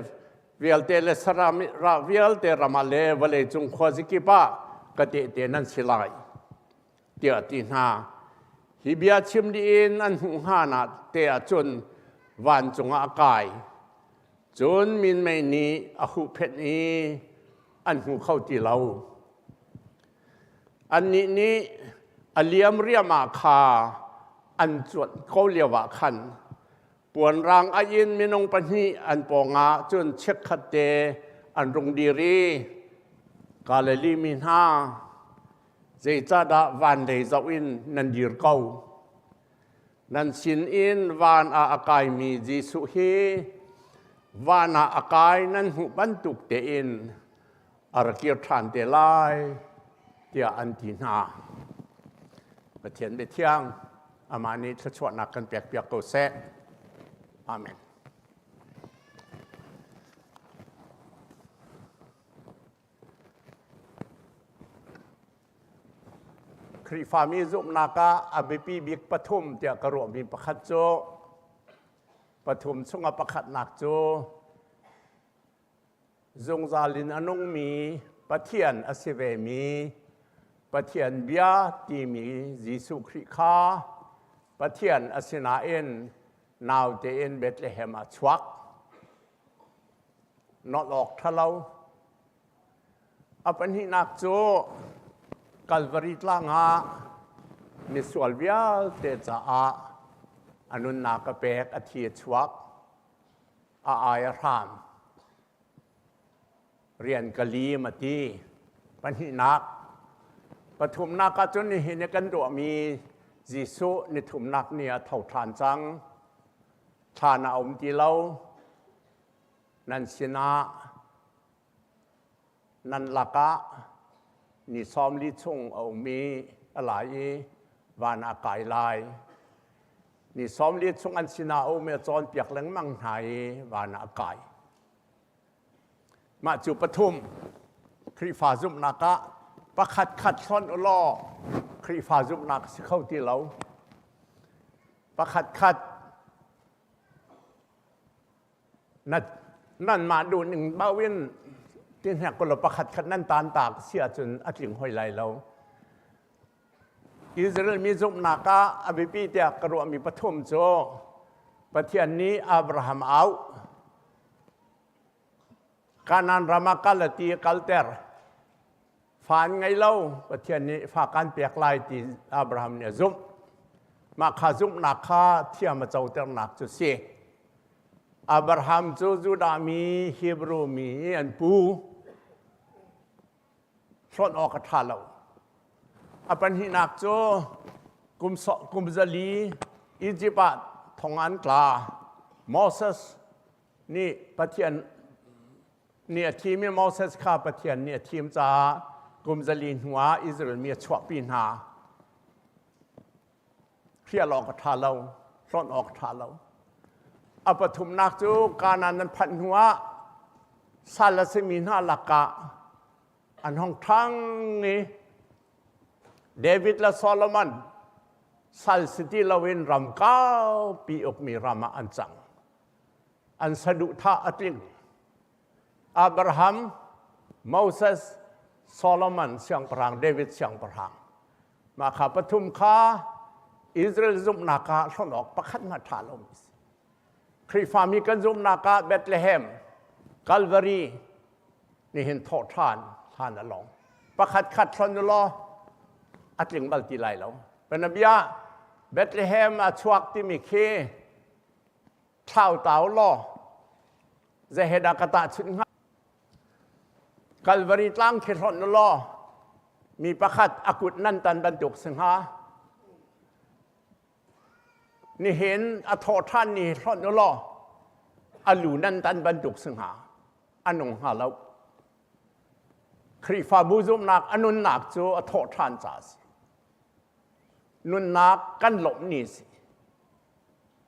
เวลเตเลสรามิราเวลเตรามาเลวเลจงขวาสิกิปะกติเตนั่นสิไลเตียตีนาฮิบิอาชิมดีอินอันหุงหานาเตอจุนวันจงอากายจุนมินไม่นี้อหุเพนี้อันหูเข้าที่เราอันนี้อเลียมเรียมาคาอันจวดเขาเรียกว่าขันปวนรางอายินมินงปนีอันปองาจนเช็คขัดเตอันรงดีรีกาเลลีมินฮาเจจาดาวันเดจาวินนันดีร์เกานันสินอินวานอาอากายมีจิสุเฮวานอาอากายนั้นหุบันตุกเตอินอารกิรทานเตลายเตียอันตินาประเทียนไปเที่ยงอามานี้ชวนักกันเปียกเปียกเกาเซอาเมนคริฟามีจุมนากาอบิปีบิกปฐุมเตียกระรวมมีประคัดโจปฐุมชงประคัดนักโจจงซาลินอนงมีปะเทียนอสิเวมีปะเทียนเบียตีมียิสุคริคาปะเทียนอสินาเอ็นนาวเตเอ็นเบตเลเฮมาชวักนอดออกทะเลาอปันหินักโจกัลวาริตลางามิสวลเวียเตจาอาอนุนากเปกอธิชวักอาอายรามเรียนกะลีมาตีปัญหินักปฐุมนักจนเห็นกันตัวมียิสุนิทุมนักเนี่ยเท่าทานจังทานาอมตีเล่านันสินานันลักะนิซ้อมลิชงเอามีอะไรวานอากายลายนิซ้อมลิชงอันสินาเอาเมจอนเปียกแหลงมังไห้วานอากายมาจุปฐุมคริฟาซุมนักะประคัดขัดซ้อนอุลอคริฟาซุมนักสิเข้าที่เราประคัดขัดนั่นมาดูหนึ่งบ้าวินที่แหกกลประคัดขัดนั่นตานตากเสียจนอัดหลิงห้อยไหลเราอิสราเอลมีซุมนักะอบิปีเตียกระวมีปฐุมโจประเทศนี้อับราฮัมเอาการนันรามากัลตีกัลเตอร์ฝันไงเล่าประเทศนี้ฝากการเปียกลายตีอับราฮัมเนี่ยซุมมาขาซุมนักข้าเที่ยมาเจ้าเตอร์นักจุดเสียอับราฮัมจูดามีฮิบรูมีอันปูส่วนออกกระทาเราอปันหินักโจกุมซาลีอียิปต์ทองอันกลาโมเสสนี่ประเทศเนี่ยทีมมอเสสข้าประเทศเนี่ยทีมจากุมซาลีนหัวอิสราเอลมีชวปีนาเพียรออกกระทาเราส่วนออกกระทาเราอปฐุมนักจูการนั้นพันหัวซาลสมินาลักะอันห้องทั้งนี้เดวิดและโซโลมอนสัลสิติลาวินรำก้าวปีอกมีรามาอันจังอันสะดุท่าอัดลิง อับราฮัมโมเสสโซโลมอนเสียงพรังเดวิดเสียงพรังมาขับปฐุมข้าอิสราเอลซุมนากาชนออกประคัตมาทาลมิสคริฟามีกันซุมนากาเบธเลเฮมกัลวารีนี่เห็นโทษทานนั่นลงประคัตขัดชนอยู่ล้ออัดลิงบัลติไลแล้วเป็นนบียะเบธเลเฮมอาชวกที่มีเคเท่าเต่าล้อจะเห็นอากาศชุนกัลวารีตั้งเขตชนอยู่ล้อมีประคัตอากุดนั่นตันบรรจุสิงหานี่เห็นอโทท่านนี่ทอดนลออลูนันตันบรรจุสิงหาอันนงหาแล้วครีฟาบูซุมนักอนุนนักจูอโทท่านจ่าสินุนนักกันหลบนี่สิ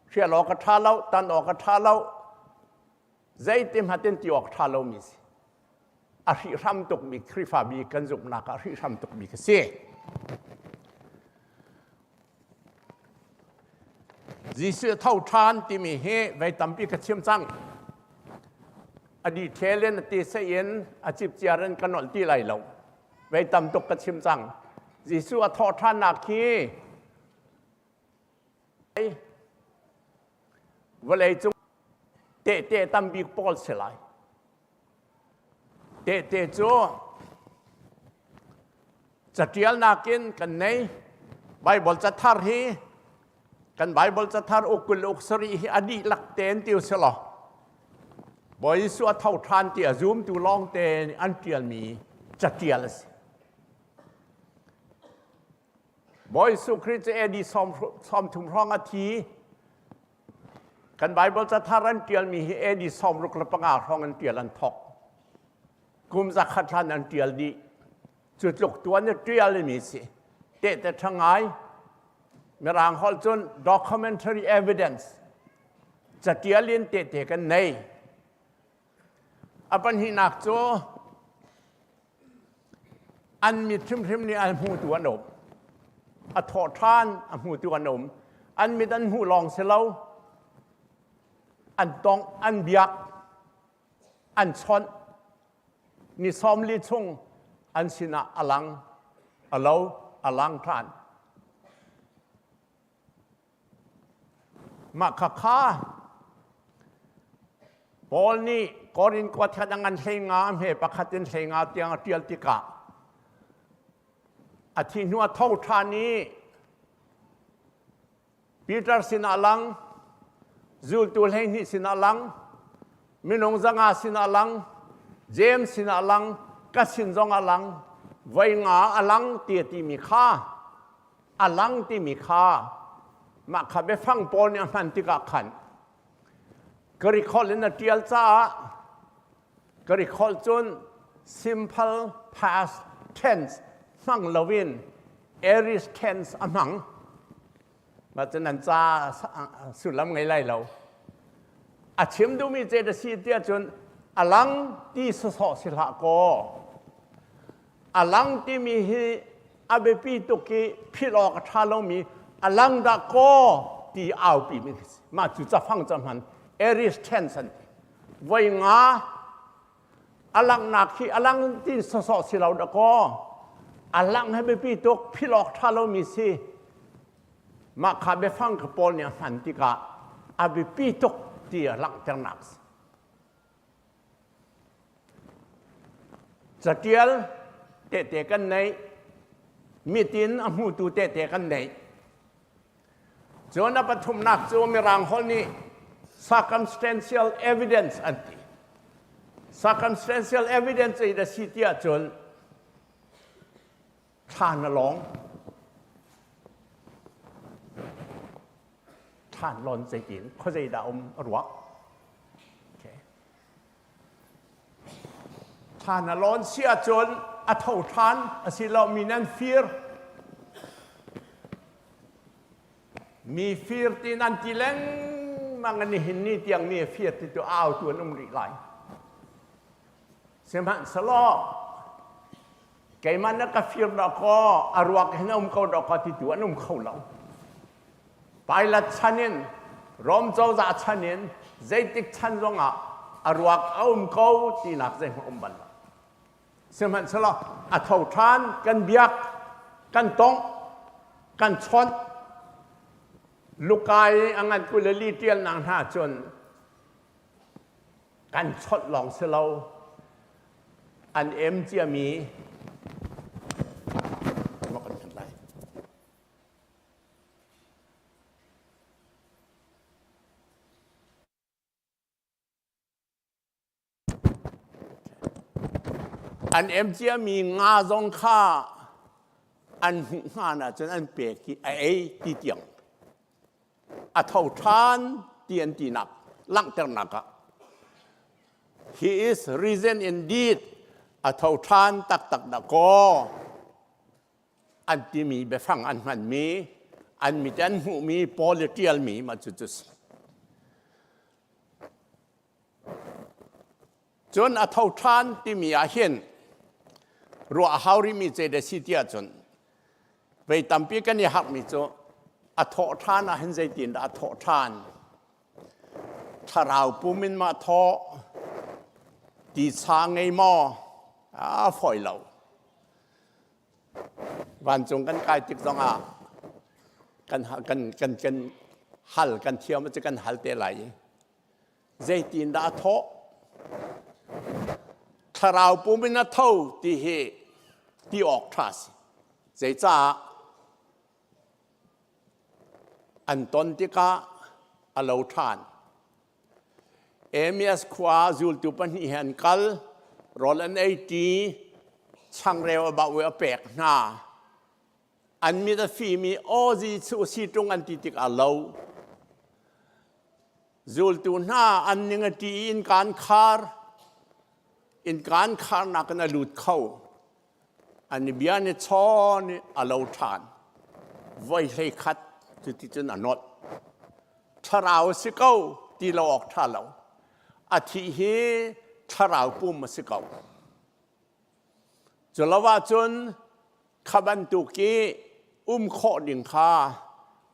เชื่อหลอกกระทาแล้วตันออกกระทาแล้วใจเต็มหัดเต็มตีออกทาแล้วมีสิอาริรำตกมีครีฟาบีกันซุมนักอาริรำตกมีกเสียจีเสือเท่าทานที่มีเฮไว้ตำปีกระเชียมจังอดีตเทเลนตีเสียนอาชีพเจริญกันหนอที่ไหลเราไว้ตำตกกระเชียมจังจีเสือทอดทานนักขีเวลาจุเตะตำปีกปอลเสลายเตะจูจะเทียลนักกินกันในไบเบิลจะทาร์ฮีกันไบเบิลจะทาร์อุกุลอุกษรีอดีหลักเตนติวเสลอบอยสัวเท่าทานเตียซูมติวลองเตนอันเตียลมีจะเตียลสิบอยสุคริสเอดีซอมถุงร้องอาทีกันไบเบิลจะทาร์อันเตียลมีเอดีซอมรุกละปังอาร้องอันเตียลอันทอกกุมจักขัดทันอันเตียลดีจุดลุกตัวเนี่ยเตียลมีสิเตะแต่ทั้งไงมีรางฮอลจน documentary evidence จะเตียลินเตะกันในอปัญหินักโจอันมีทิมนี่อันหูตัวนมอโทษท่านอันหูตัวนมอันมีดันหูลองเสลาอันตองอันเบียกอันชนนี่ซ้อมลิชงอันสินะอลังอเลาอลังท่านมาข้าบอลนี่กอรินกวาดดังงันเฮงามเฮปะขัดินเฮงาเตียงเตียลติกะอาทินัวเท่าทานี้ปีเตอร์สินาลังจูลตูเฮนี่สินาลังมินงจังอาสินาลังเจมส์สินาลังกัสินจงอาลังไว้งาอาลังเตียติมีค่าอาลังที่มีค่ามาขับไปฟังปอนอย่างนั้นที่กักขันกริคอลในเทียลจ้ากริคอลจน simple past tense ฟังลวิน aorist tense อันหังมาจนันจ้าสุดลำไงไล่เราอาชิมดูมีเจตสีเตียจนอลังที่สสสิละโกอลังที่มีอาเบปีตุกีพิลอกทาลมีอลังดาโกที่เอาปีมิมาจุดจะฟังจำมันเอริสเทนสันไว้งาอลังนักที่อลังที่สสสิเราดาโกอลังให้เบปีตุกพิลอกทาลมีสิมาขับไปฟังกระปอนเนี่ยหันติกาอาเบปีตุกที่อลังจังนักจะเกี่ยวเตะกันในมีตินอมูตูเตะกันในจนปฐุมนักโจมีรางฮอลนี่ circumstantial evidence อันที่ circumstantial evidence ในสิทธิจนท่านลองท่านลอนใจกินเขาใจดาวรัวท่านลอนเสียจนอัฐทานสิเรามีนั่นฟีร์มีฟีร์ที่นั่นที่เล่งมังนี่เห็นนี่เตียงมีฟีร์ที่ตัวอ้าวตัวนุ่มริไหลเสมันสลอไก่มันนักฟีร์ดอกก็อารวกเห็นเขาดอกที่ตัวนุ่มเขาเหล่าไปละชันินรอมเจ้าจะชันินใจติกชันจงอ่ะอ อรวกเอาเขาตีนักใจของบันเสมันสละอัฐทานกันเบียกกันตงกันชนลูกไก่อังอันกุลลีเตียนนางท่าจนกันชดหลองเสลาอันเจียมีว่ากันเป็นไรอันเจียมีงาจงค่าอันหุงานะจนอันเปียกีตีเตียงอัฐทานเตียนตีนักลังเตนัก He is risen indeed อัฐทานตักดะกออันที่มีเบฟังอันมันมีอันมีอันหูมี political มีมาจุดจนอัฐทานที่มีอาเห็นรัวฮาวริมีเจเดสิเตียจนไปตามปีกันยหักมิโจอัฐทานอาเห็นใจตินอัฐทานถ้าเราปุ่มินมาทอตีชางไงมอฝอยเราวันจงกันกายติดตองกันหัลกันเที่ยวมันจะกันหัลเตไหลใจตินดาทอถ้าเราปุ่มินนาทอตีเฮที่ออกทรัสใจจ้าอันต้นที่กาอโลทานเมียสขวาจูลตุปันหิหันกัลรอลันตีช่างเร็วบ่าวเวเปกหน้าอันมีแต่ฟีมีโอจีสุสีตรงอันติติกอโลจูลตุหน้าอันนึงตีอินการคาร์นักนัลุดเข้าอันนี้เบียนชอนอโลทานไว้ให้คัดจุดที่จะนดถ้าเราสิเก้าตีเราออกท่าเราอาทิเฮถ้าเราปุ่มมาสิเก้าจนละว่าจนขบันตุกีโคดิงคา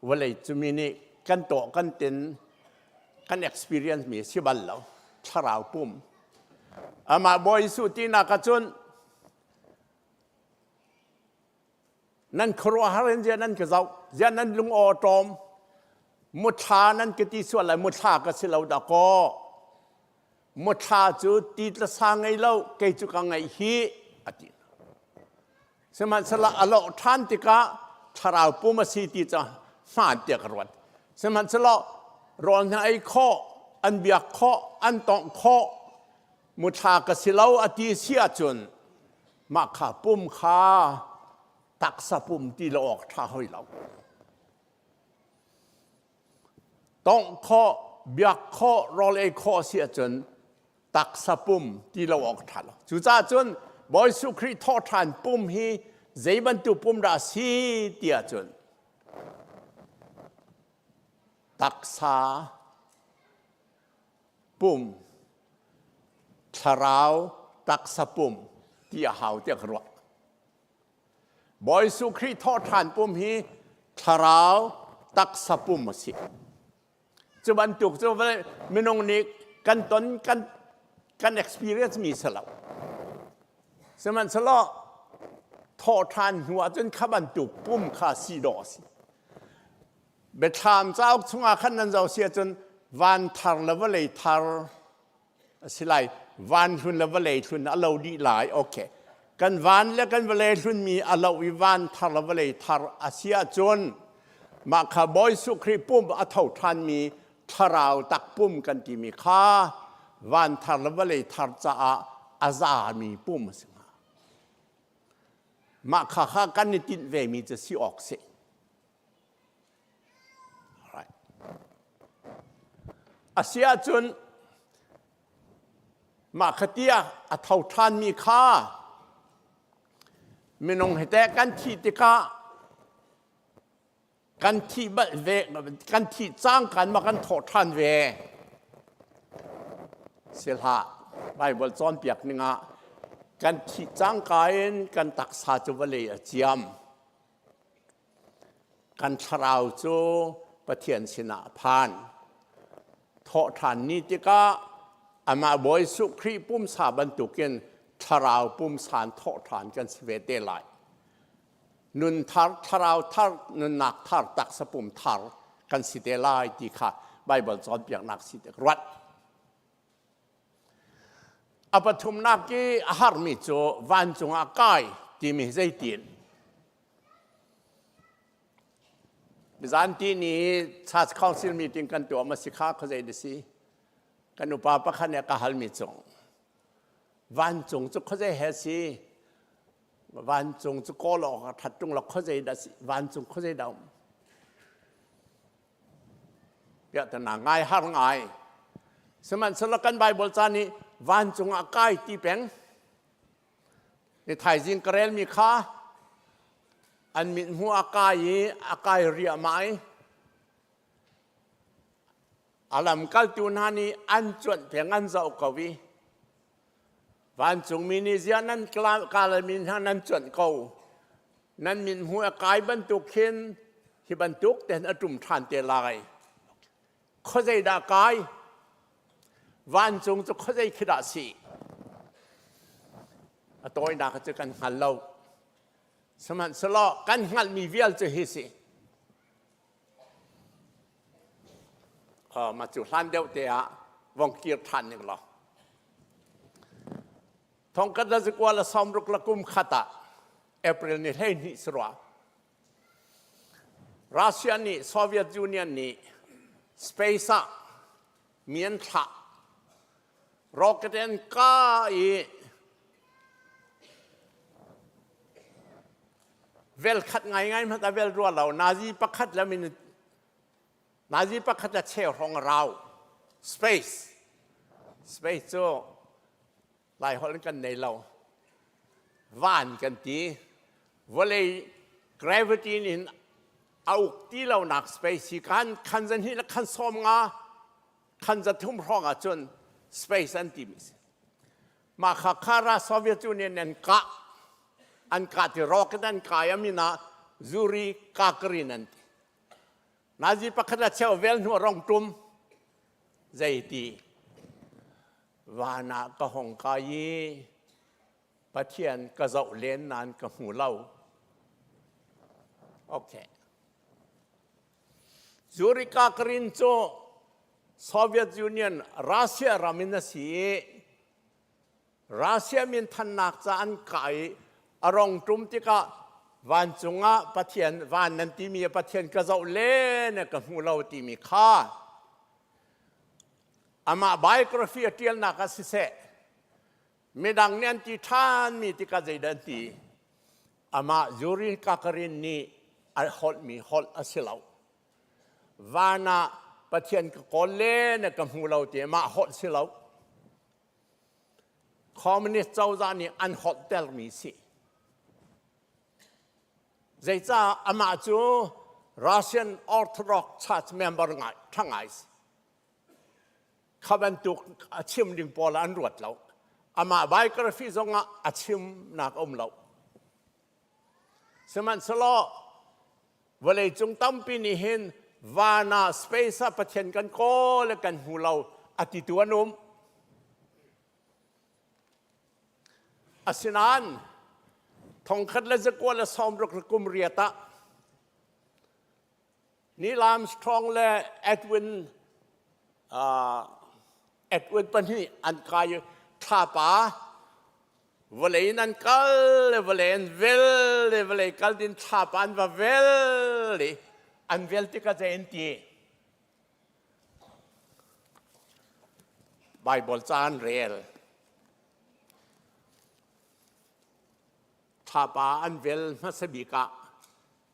วันเลยจะมีนี่กันโตกันเต็นกัน experience มีสิบันเราถ้าเราปุ่มมาบอยสุตินักจนนั่นครัวฮารินเจนั่นก็เจ้าเจนั่นลุงอตอมมุทานั่นก็ที่ส่วนอะไรมุทาก็สิเราดะก็มุทาจุดที่ละสางไงเราเกจุกังไงฮีอติสมัยสละอโลทันติกะทาราวปุมาสีติจะมาเดียกรวดสมัยสละรอนไอข้ออันเบียกข้ออันตองข้อมุทาก็สิเราอติเสียจนมาขาปุ่มขาตักสะปุ่มที่เราออกท่าให้เราต้องข้อเบียกข้อรอเลยข้อเสียจนตักสะปุ่มที่เราออกท่าเราจุจ้าจนบอยสุครีทอทานปุ่มฮีใจบรรทุปุ่มราศีเตียจนตักสาปุ่มชราวตักสะปุ่มที่หาวเตียกรวดบอยสุครีทอทานปุ่มฮีทาราวตักสะปุ่มมาสิจะบรรทุกจะว่าไม่นงนิกกันต้นกัน experience มีสลับสมันสละทอทานหัวจนขบันทุกปุ่มขาสีดอสิเบ็ดถามเจ้าชงอาขันนั้นเจ้าเสียจนวันทาร์เลเวลเลยทาร์สิไลวันทุนเลเวลเลยทุนอโลดีหลายโอเคกันวันและกันเวลทุนมีอโลวิวันทาร์เลเวลเลยทาร์อาเซียจนมาขบอยสุครีปุ่มอัฐทานมีทาราวตักปุ่มกันที่มีค่าวันทาร์เลเวลเลยทาร์จะอาซามีปุ่มสิมาข้ากันในติดเวมีจะสิออกเสียอาเซียจนมาขเตียอัฐทานมีค่าไม่นงให้แต่กันที่ติกากันที่บัดเวกันที่จ้างกันมากันถอดทานเวเสียละไบเบิลจอนเปียกนึงอ่ะกันที่จ้างกันกันตักษาจวเลยเจียมกันชราวโจประเทียนชนะพานถอดทานนี้ติกา อามาบอยสุครีปุ่มสาบรรทุกินทาราวปุ่มสารทอฐานกันสเวเตไลนุนทารทาราวทารนุนนักทารตักสปุ่มทารกันสิเตไลที่ค่ะไบเบิลสอนเปียกนักสิเตรัดอปทุมนักกีอาหารมิโจวันจงอากายที่มีใจตีนบิจันที่นี้ชาติคอนซิลมีติงกันตัวมาสิกาเขาใจดีสิกันอุปาปะขันเนี่ยก็ฮัลมิจงวันจงจุเขาใจเฮสิวันจงจุโกหลอกทัดจงหลอกเขาใจดีสิวันจงเขาใจดาวเปียแต่หนาง่ายหาง่ายสมัยสลักกันไบเบิลจานี้วันจงอากายที่เป็นในไทยจิงกระเรลมีค่าอันมีหัวอากายเรียไหมอาลัมกัลตุนานีอันจวนเพียงอันเจ้ากวีวันจงมีนิจานั้นกาลมินทานั้นจวนเขานั้นมีหัวอากายบรรทุกเข็นที่บรรทุกแต่อดุมทานเตลายเขาใจดากายวันจงจะเข้าใจคิดอะไรสิตัวนักจะกันหันเราสมัยสละกันหันมีเวลจะฮิสิมาจุดทันเดียวเดียววังเกียรทันอย่างเราทองกันจะกว่าละสมรุกละกุมขัดเอพริลนี้ให้นิสระรัสเซียนี่โซเวียตยูเนียนนี่สเปซ่าเมียนท่าrocket and kai vel khat ngai ma ta vel ro lo nazi pakhat la min nazi pakhat la che rong rao space so lai hol kan nei lo van kan ti vole gravity in au ti lo nak space kan zan hi la kan som nga kan za thum rong a chun space and teams มาคาราโซเวียตยูเนียนอันกะที่รอกันกายมินาซูริกากรีนันตินาจีปักขัดเชวเวลนัวรองตุมใจตีวานาก็หงกายปะเทียนก็เจ้าเล่นนานกับหูเล่าโอเคซูริกากรีนโจโซเวียตยูเนียนรัสเซียรามินสีรัสเซียมินทันนักจะอันไก่อารมณ์ตุมที่กะวันจงะปะเทียนวันนั้นที่มีปะเทียนกระเจ้าเล่นกับหูเราที่มีค่าอามาไบโกราฟีเทียนนักสิเสไม่ดังเนียนที่ท่านมีที่กะใจดันทีอามาจูริกากรินนี่อัลฮอลมีฮอลอสิลาววานาปะเทียนก็เล่นกับหูเราที่มาฮอลสิลาวคอมมิวนิสต์เจ้าจานี่อันฮอตเตลมีสิใจจ้าอามาจูรัสเซียนออร์โธดอกซ์ชัดเมมเบอร์ไงทั้งไงเขาเป็นตุกอาชิมดิงปอลอันรวดเราอามาไบกราฟีซงอาชิมนักเราสมันสโลเวลาจงตั้มปีนี้เห็นวานาสเปซปะเทียนกันโกและกันหูเราอติตัวนุ่มอาศินันทองคัดและจะกว่าและซ้อมรักกุมเรียตะนิลามสตรองและเอ็ดวินปันนี่อันกายท่าป่าเวลานั้นกัลเวลาเวลเวลากัลดินท่าป่าอันว่าเวลอันเวลที่ก็จะเอ็นตีไบเบิลจานเรียลท่าป่าอันเวลมาสบิกะ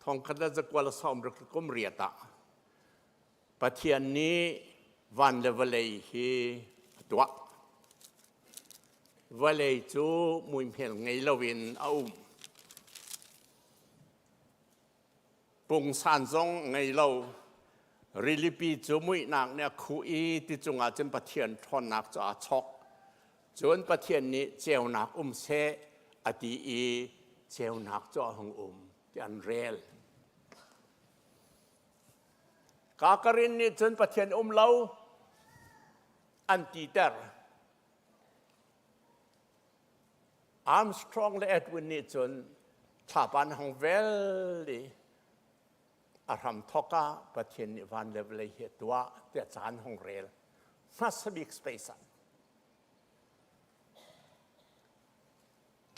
ทองคัดจะกว่าละซ้อมรักกุมเรียตะปะเทียนนี้วันเลวเลยฮีตัวเวลาจูมุยเพียงไงละวินเอาปุ่งสานซงไงเราริลิปีจูมุยนักเนี่ยคุยที่จงอาจจะปะเทียนทอนนักจะช็อกจนปะเทียนนี้เจ้านักเสอดีเจ้านักจะหงที่อันเรลกากรินนี่จนปะเทียนเราอันตีเตอร์ Armstrong และ Edwin นี่จนชาปันของเวลลีอารมทอกาประเทศนิวันเลวเลยเหตุว่าเตียจานของเรลมาสบิกสเปซ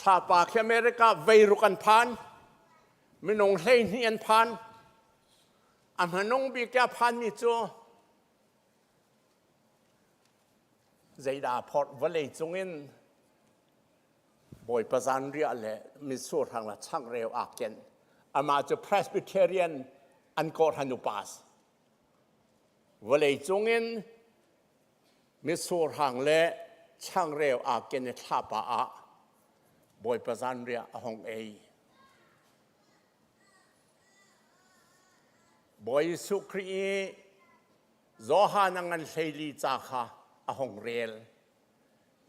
ถ้าปากอเมริกาเวรุกันพันไม่นงเฮนเฮียนพันอำนงบีแกพันนี่จ้ใจดาพอดวเลยจงอินบ่อยประสานเรียเลยมิสูทางละช่างเร็วอาเกนอามาจะ Presbyterian อันกอดฮันุปัสวเลยจงอินมิสูทางเละช่างเร็วอาเกนท่าปะอาบ่อยประสานเรียหงเอบ่อยสุครีโซฮานังอันเซลีจากาหงเรล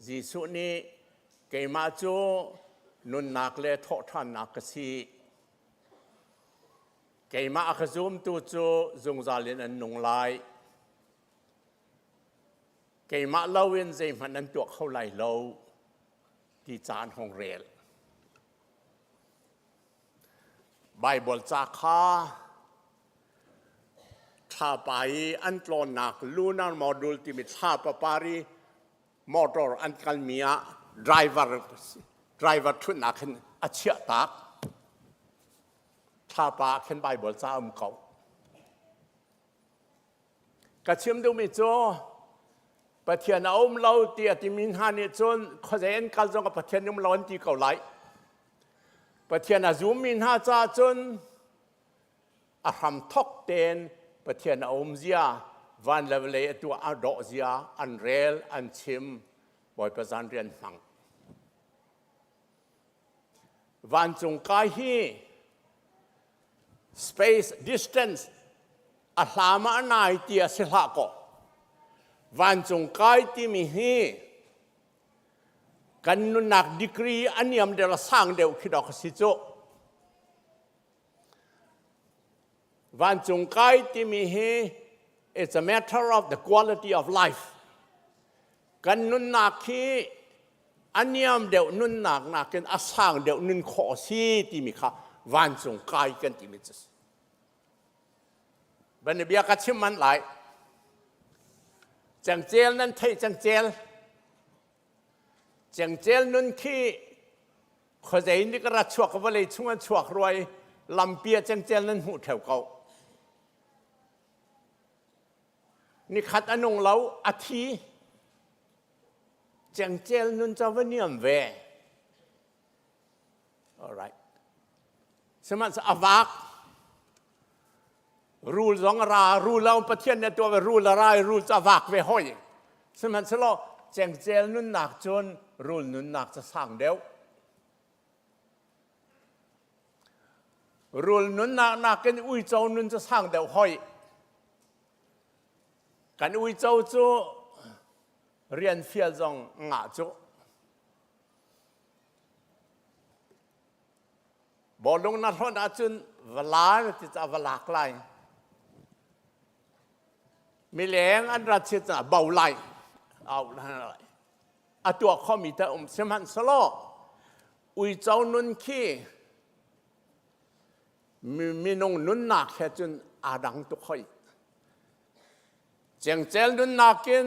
จีสุนี้เกมาจูนุนนักเลทอท่านนักสีเกมาอักซุมตูจูจงจาลินอันนุงไลเกมาเล่าเวนเจมันนั้นตัวเขาไล่เล่าที่จานหงเรลไบเบิลจากาถ้าไปอันตรนักลูนันโมดูลที่มีท่าปปารีมอเตอร์อันกัลมียไดรเวอร์ทุนนักอัจฉริยะถ้าปาขึ้นไปบนซ้ำเขากระเชื่อมดูไม่จ่อประเทศน้ำเราเตียที่มินฮานิจนเขาจะเห็นการจงกับประเทศน้ำเราที่เขาไหลประเทศน้ำซูมินฮาจ้าจนอาหารทอกเตนประเทศน้ำเสียวันเลวเลยตัวอันดอกเสียอันเรลอันชิมบ่อยประสานเรียนฟังวันจงกายฮี space distance อาลามาหนายเตียสิลาโกวันจงกายที่มีฮีกันนุนักดีกรีอันยามเดลสร้างเดียวคิดออกสิโจวันจงกายที่มีฮี it's a matter of the quality of life กันนุนักฮีอันยามเดียวนุนักนักกันอาสร้างเดียวนุนขอซีที่มีค่ะวันจงกายกันที่มีจุดบันเบียกัดชิมมันหลายจังเจลนั้นไทยจังเจลนุนขี้ขอใจนี่ก็รัดชวกว่าเลยช่วงชวกรวยลำเปียจังเจลนั้นหูแถวเขานี่ขัดอนงเราอาทิจังเจลนุนจะวันนี้มเว alright สมัติอวักรูลสองรารูลเราประเทศในตัวรูลอะไรรูลจะวักเวห้อยสมัติสโลแจงเจลนุนหนักจนรูลนุนหนักจะสร้างเดียวรูลนุนหนักกันอุ้ยเจ้านุนจะสร้างเดียวห้อยกันอุ้ยเจ้าจูเรียนเฟียจงงาจูบอลงนัดวันอาจุนเวลาที่จะเวลาไกลมีแรงอันรัชจะเบาไหลเอาอะไรตัวข้อมีแต่สมันสโลอุยเจ้านุนขี้มีนงนุนหนักแค่จนอาดังตุค่อยเจียงเจลนุนหนักกิน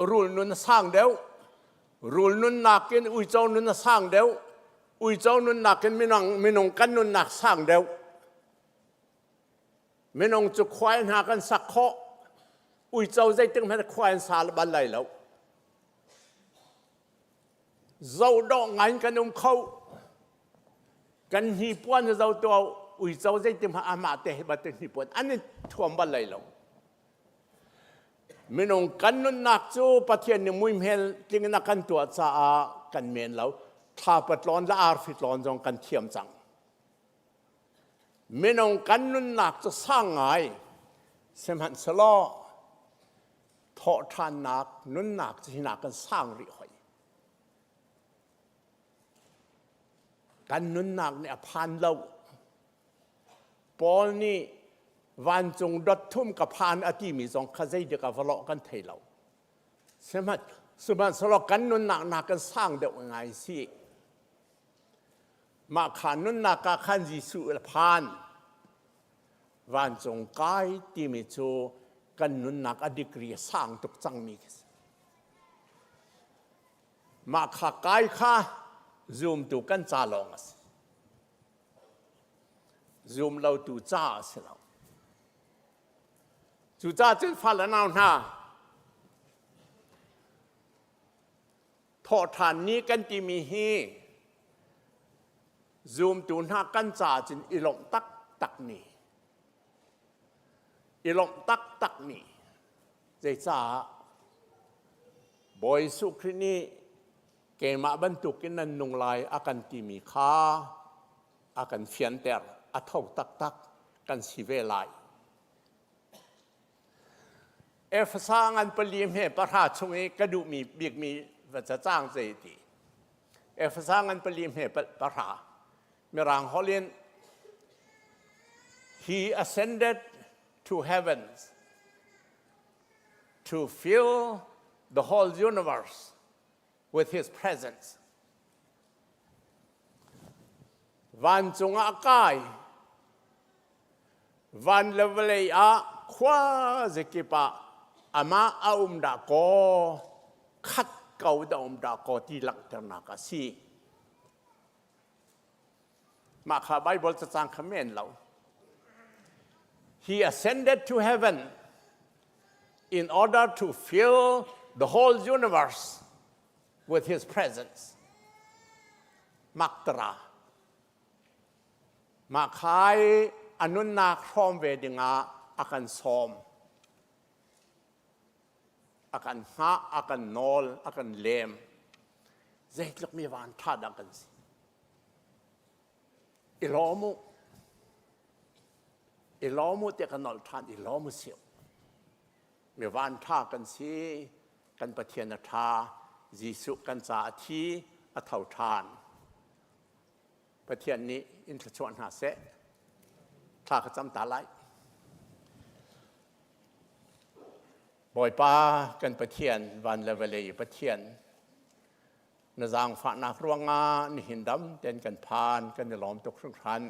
รูลนุนสร้างเดียวรูลนุนหนักกินอุยเจ้านุนสร้างเดียวอุยเจ้านุนหนักกันไม่นงกันนุนหนักสร้างเดียวไม่นงจุกควายหากันสักข้ออุยเจ้าใจตึงแม้แต่ควายสารบันไหลแล้วเจ้าดอกงานกันเขากันหีปวนเจ้าตัวอุยเจ้าใจตึงอามาเตะบัดตึงหีปวนอันนี้ท่วมบันไหลแล้วไม่นงกันนุนหนักจูประเทศนี่มุ่งเห็นจึงนักกันตัวจะกันเมียนแล้วถ้าปัดร้อนและอาร์ฟิตร้อนจงกันเทียมจังไม่นงกันนุนหนักจะสร้างไงเสมันสลอทอทานนักนุนหนักจะหนักกันสร้างริหอยกันนุนหนักเนี่ยพันเราปอลนี่วันจงดัดทุ่มกับพานอธิมีสองขจัยเดียกับวลกันเทเราสมัติสลอกันนุนหนักกันสร้างเดียวง่ายสิ มาขานุนนักขันยิสุละพานวันจงกายที่มีจูกันนุนนักอดีกรีสร้างตุกจังมีมาขากายข้าซูมตุกันจ่าลงซูมเราตุจ่าเสียแล้วตุจ่าจึงฟังแล้วน่าหน้าทอฐานนี้กันที่มีฮีซูมตุนหากันจ่าจึงอิลมตักตักนี่อิลมตักตักนี่ใจจ่าบอยสุขนี้เกมาบรรทุกินนันนุงลายอากันตีมีค่าอากันเฟียนเตอร์อาเท่าตักตักกันสิเวลายสร้างอันปลีมเหตุประหารชงเอกระดูมีบีกมีวัจจ้างใจตีสร้างอันปลีมเหตุประหารเมื่อรังฮอลเลน he ascended to heavens to fill the whole universe with his presence วันจงอากายวันเลวเลยอาขวาเจกิปะอามาอาอุมดาโกขัดเกาดาอุมดาโกที่หลังเทนากาซีมาข้าไบเบิลจะจางคำเมนเรา he ascended to heaven in order to fill the whole universe with his presence มักตรามาขายอนุนาครอมเวดิงาอากันซอมอากันหาอากันนอลอากันเลมเจ็ดลูกมีวันท่าดังกันสิอิลอมุเตกันนอลท่านอิลอมุเสียวมีวันท่ากันสิกันปะเทียนท่ายิสุกันสาธีอัฐาวทานประเทศนี้อินทรชวนหาเสถ้าขจำตาไลบ่อยป้ากันประเทศวันเลเวลีประเทศนจางฝานักรวงงานหินดำเดินกันพานกันในหลอมตกครึ่งครัน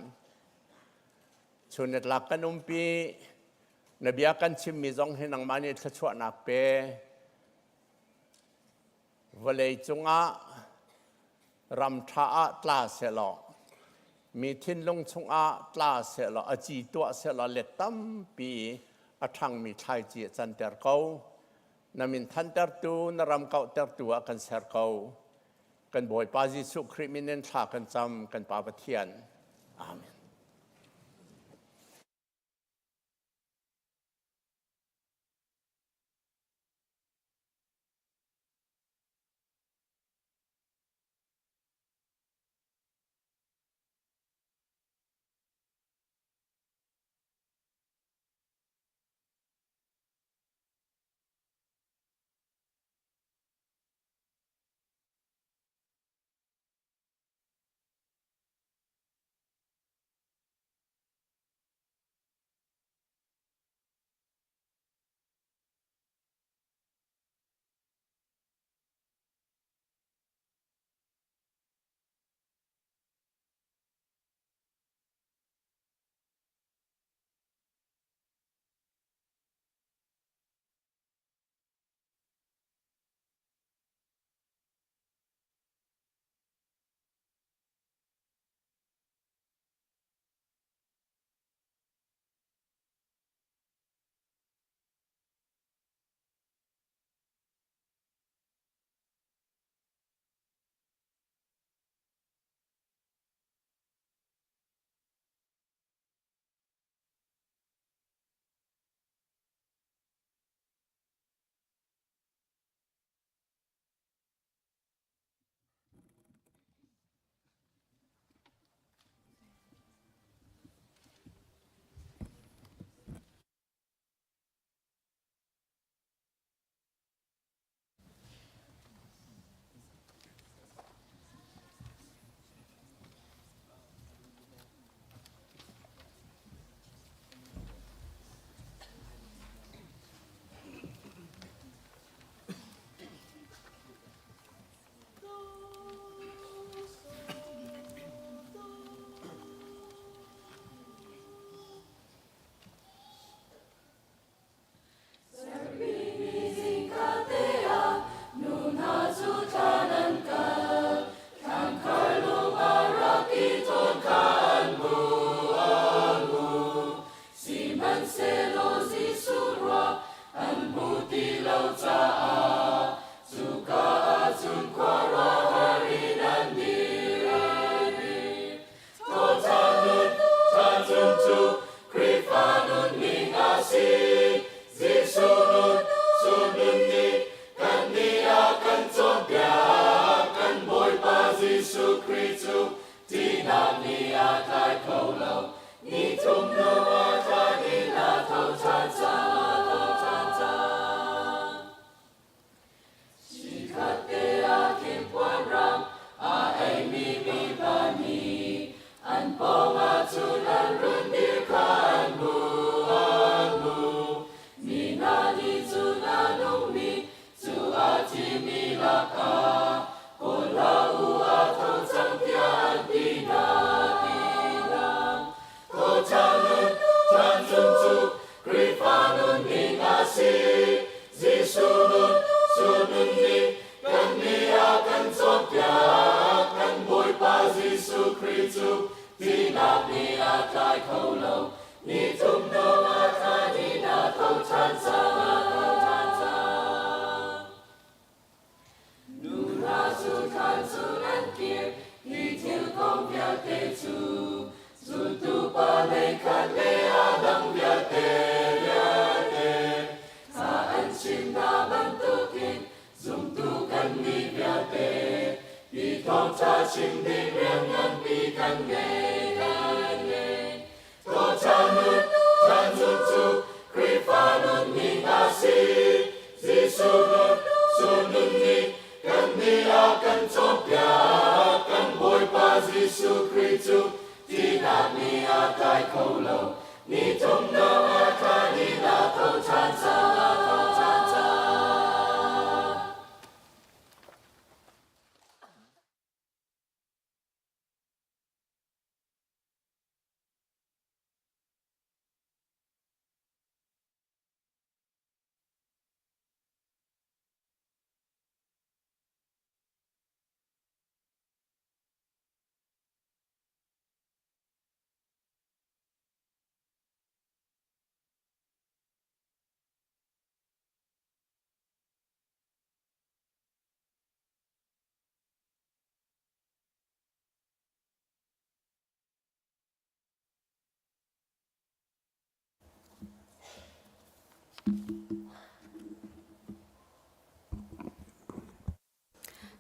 ชนหลักกันปีนบียกันชิมมีจงให้นางมานิทชวนนักเปวเลยจงรำท้าตลาเสลอมีทิ้นลงชงตลาเสลอจีตัวเสลอเล็ดตั้มปีทังมีไทยจีจันเตอร์เกานามินทันเตอร์ตูนรำเกาเตอร์ตัวกันเสร์เกากันบ่อยปาจิสุคริมินเนนทากันจำกันปาปะเทียนอาเมน Jesuh Christus tí nạp ni a thái khẩu lâu ni tung nô a thái ni na thâu chan sa thâu chan sa chỉ khát tê a kim quan ram a ai mi ba ni an bông a chu lan run đi khan mu ni na ni chu na nung mi chu a chi mi la ka cô la u a thâu chang tia an ti na cô cha nun chan chung chu kri pha nun ni nga si Jesuh nun su nun ni kan ni a kan chom pia kan boi pa Jesuh Christus ti nạp ni a tai khẩu lâu ni tum no a tha ni na thâu chan sa thâu chan sa nu na su khan su nan kia ni thiêu công pia te chu su tu pa nei khan le a dang pia te sa an chim na ban tu kin zum tu kan ni pia te pi thong cha chim đi riêng nhân pi kan nghe to cha nun chan chung chu kri pha nun ni nga si Jesuh nun su nun ni kan ni a kan chom pia kan boi pa Jesuh Christus ti nạp ni a tai khẩu lâu ni tung no a tha ni na thâu chan sa thâu chan sa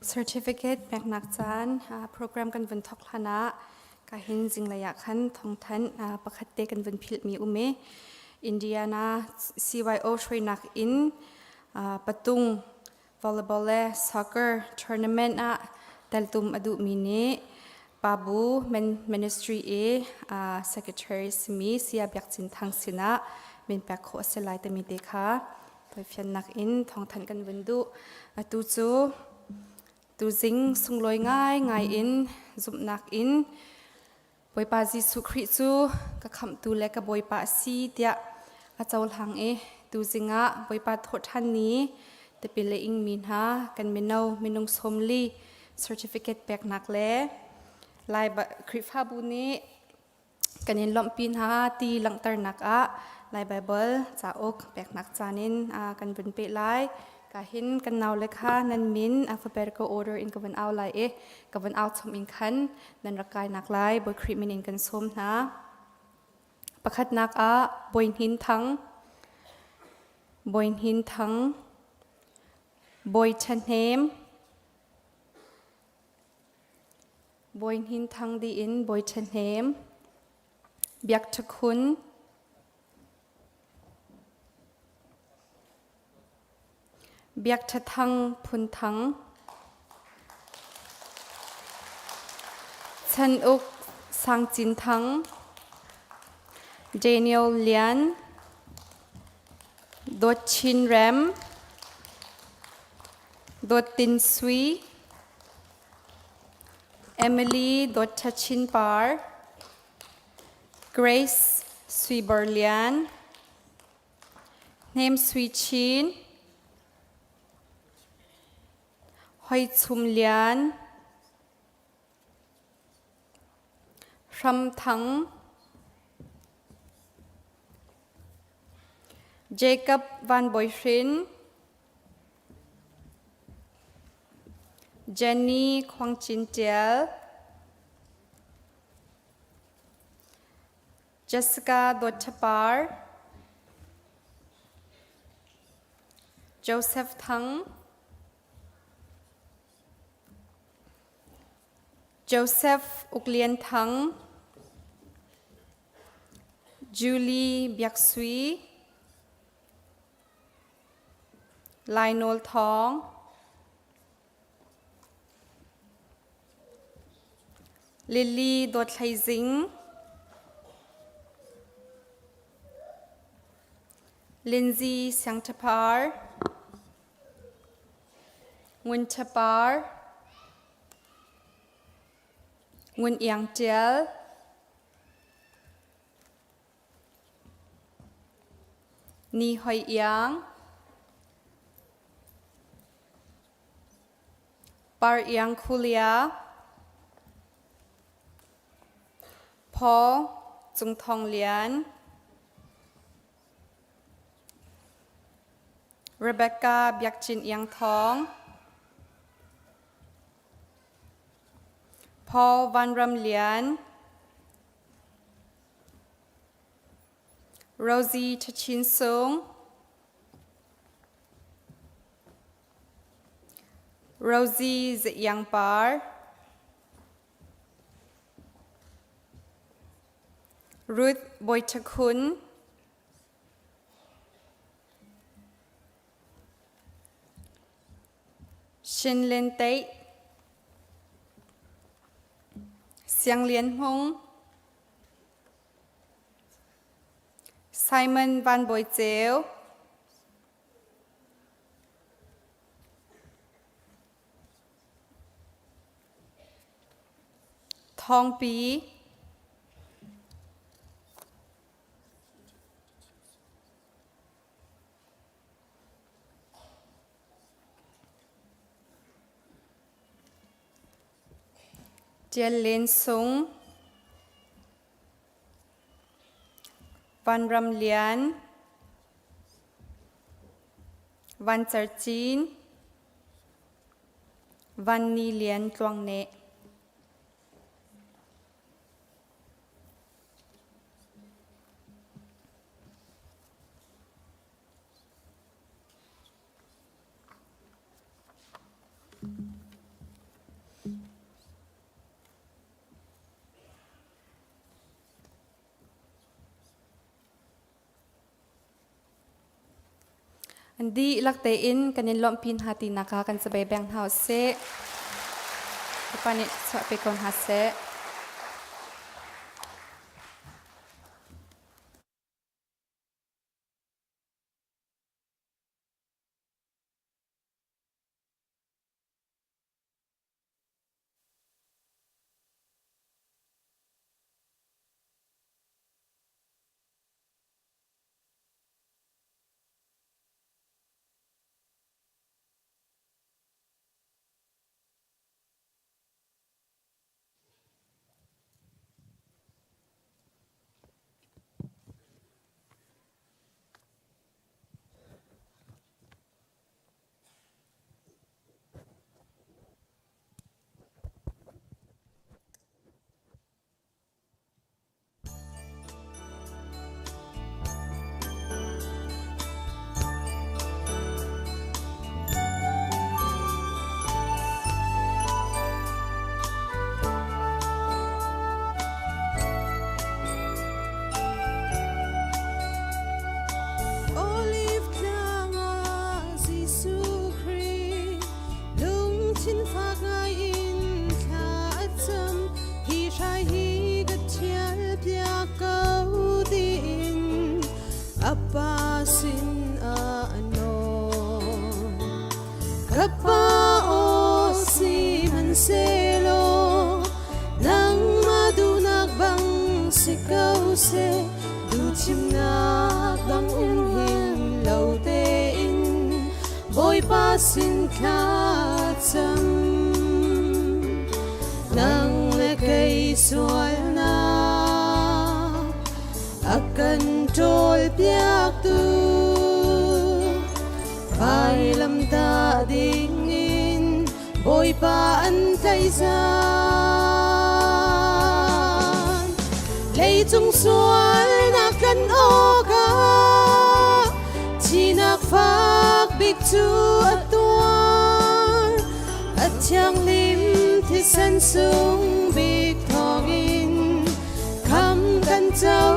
Certificate Mek Nak Chan program kan vun Thawhṭhana ka hin jinglaya khan Thawngṭhan pakhatte kan vun phil mi ume Indiana CYO Shrinak in Patung volleyball le soccer tournament taltum adu mini Babu ministry secretary simi sia byakchin thangsina min pakho selai te mi dekha toifian nak in Thawngṭhan kan vun du tu chu tu zing sung loi ngai in zum nak in boi pa Jesuh Christu ka kham tu le ka boi pa si tia a chawl hang tu zinga boi pa Thawhṭhan ni te pile ing min ha kan minau minung somli certificate pek nak le lai ba krifa bu ni kanin lom pin ha ti langtar nak lai bible cha ok pek nak chanin kan bun pe lai kahin kan naw lekha nan min alphabetical order in kavan aw lai kavan aw chom in khan nan rakai nak lai boy khri min in kan som na pakhat nak boin hin thang boy chanhem boin hin thang di in boy chanhem byak chakhun Biak Thang Phun Thang Chan Uk Sang Chin Thang Daniel Lian Dot Chin Ram Dot Tin Sui Emily Dot Chachin Par Grace Sui Berlian Name Sui Chin Hoi Chum Lian Ram Thang Jacob Van Boyfriend Jenny Kwang Chin Tiel Jessica Dochapar Joseph Thang Joseph Uk Lien Thang Julie Biak Sui Lionel Thong Lily Dot Thai Zing Lindsay Thawngṭha Nguyen Chapar Nguyen Yang Tiel Ni Hoi Yang Par Yang Khulia Paul Chung Thong Lian Rebecca Biak Chin Yang Thong Paul Van Ram Lian Rosie Chachin Sung Rosie Yang Par Ruth Boychakun Shin Lin Tei Siang Lien Hong Simon Van Boy Cheo Thong Pi Jian Lin Sung Van Ram Lian Van Char Chin Van Ni Lian Tuang Ne Andi ilaktein kanin lompin hati naka kan sabay bang hause panit sa pekon hase Chim na bang hin lâu te in boy pa sin kha cham nang le kai sual na akan trôi piak tu phai lam ta ding in boy pa an tai gian lei chung sual na kan oga chi nak phak big chu atuan at chang lim thi สันสูงบิกทองอินคำกันเจ้า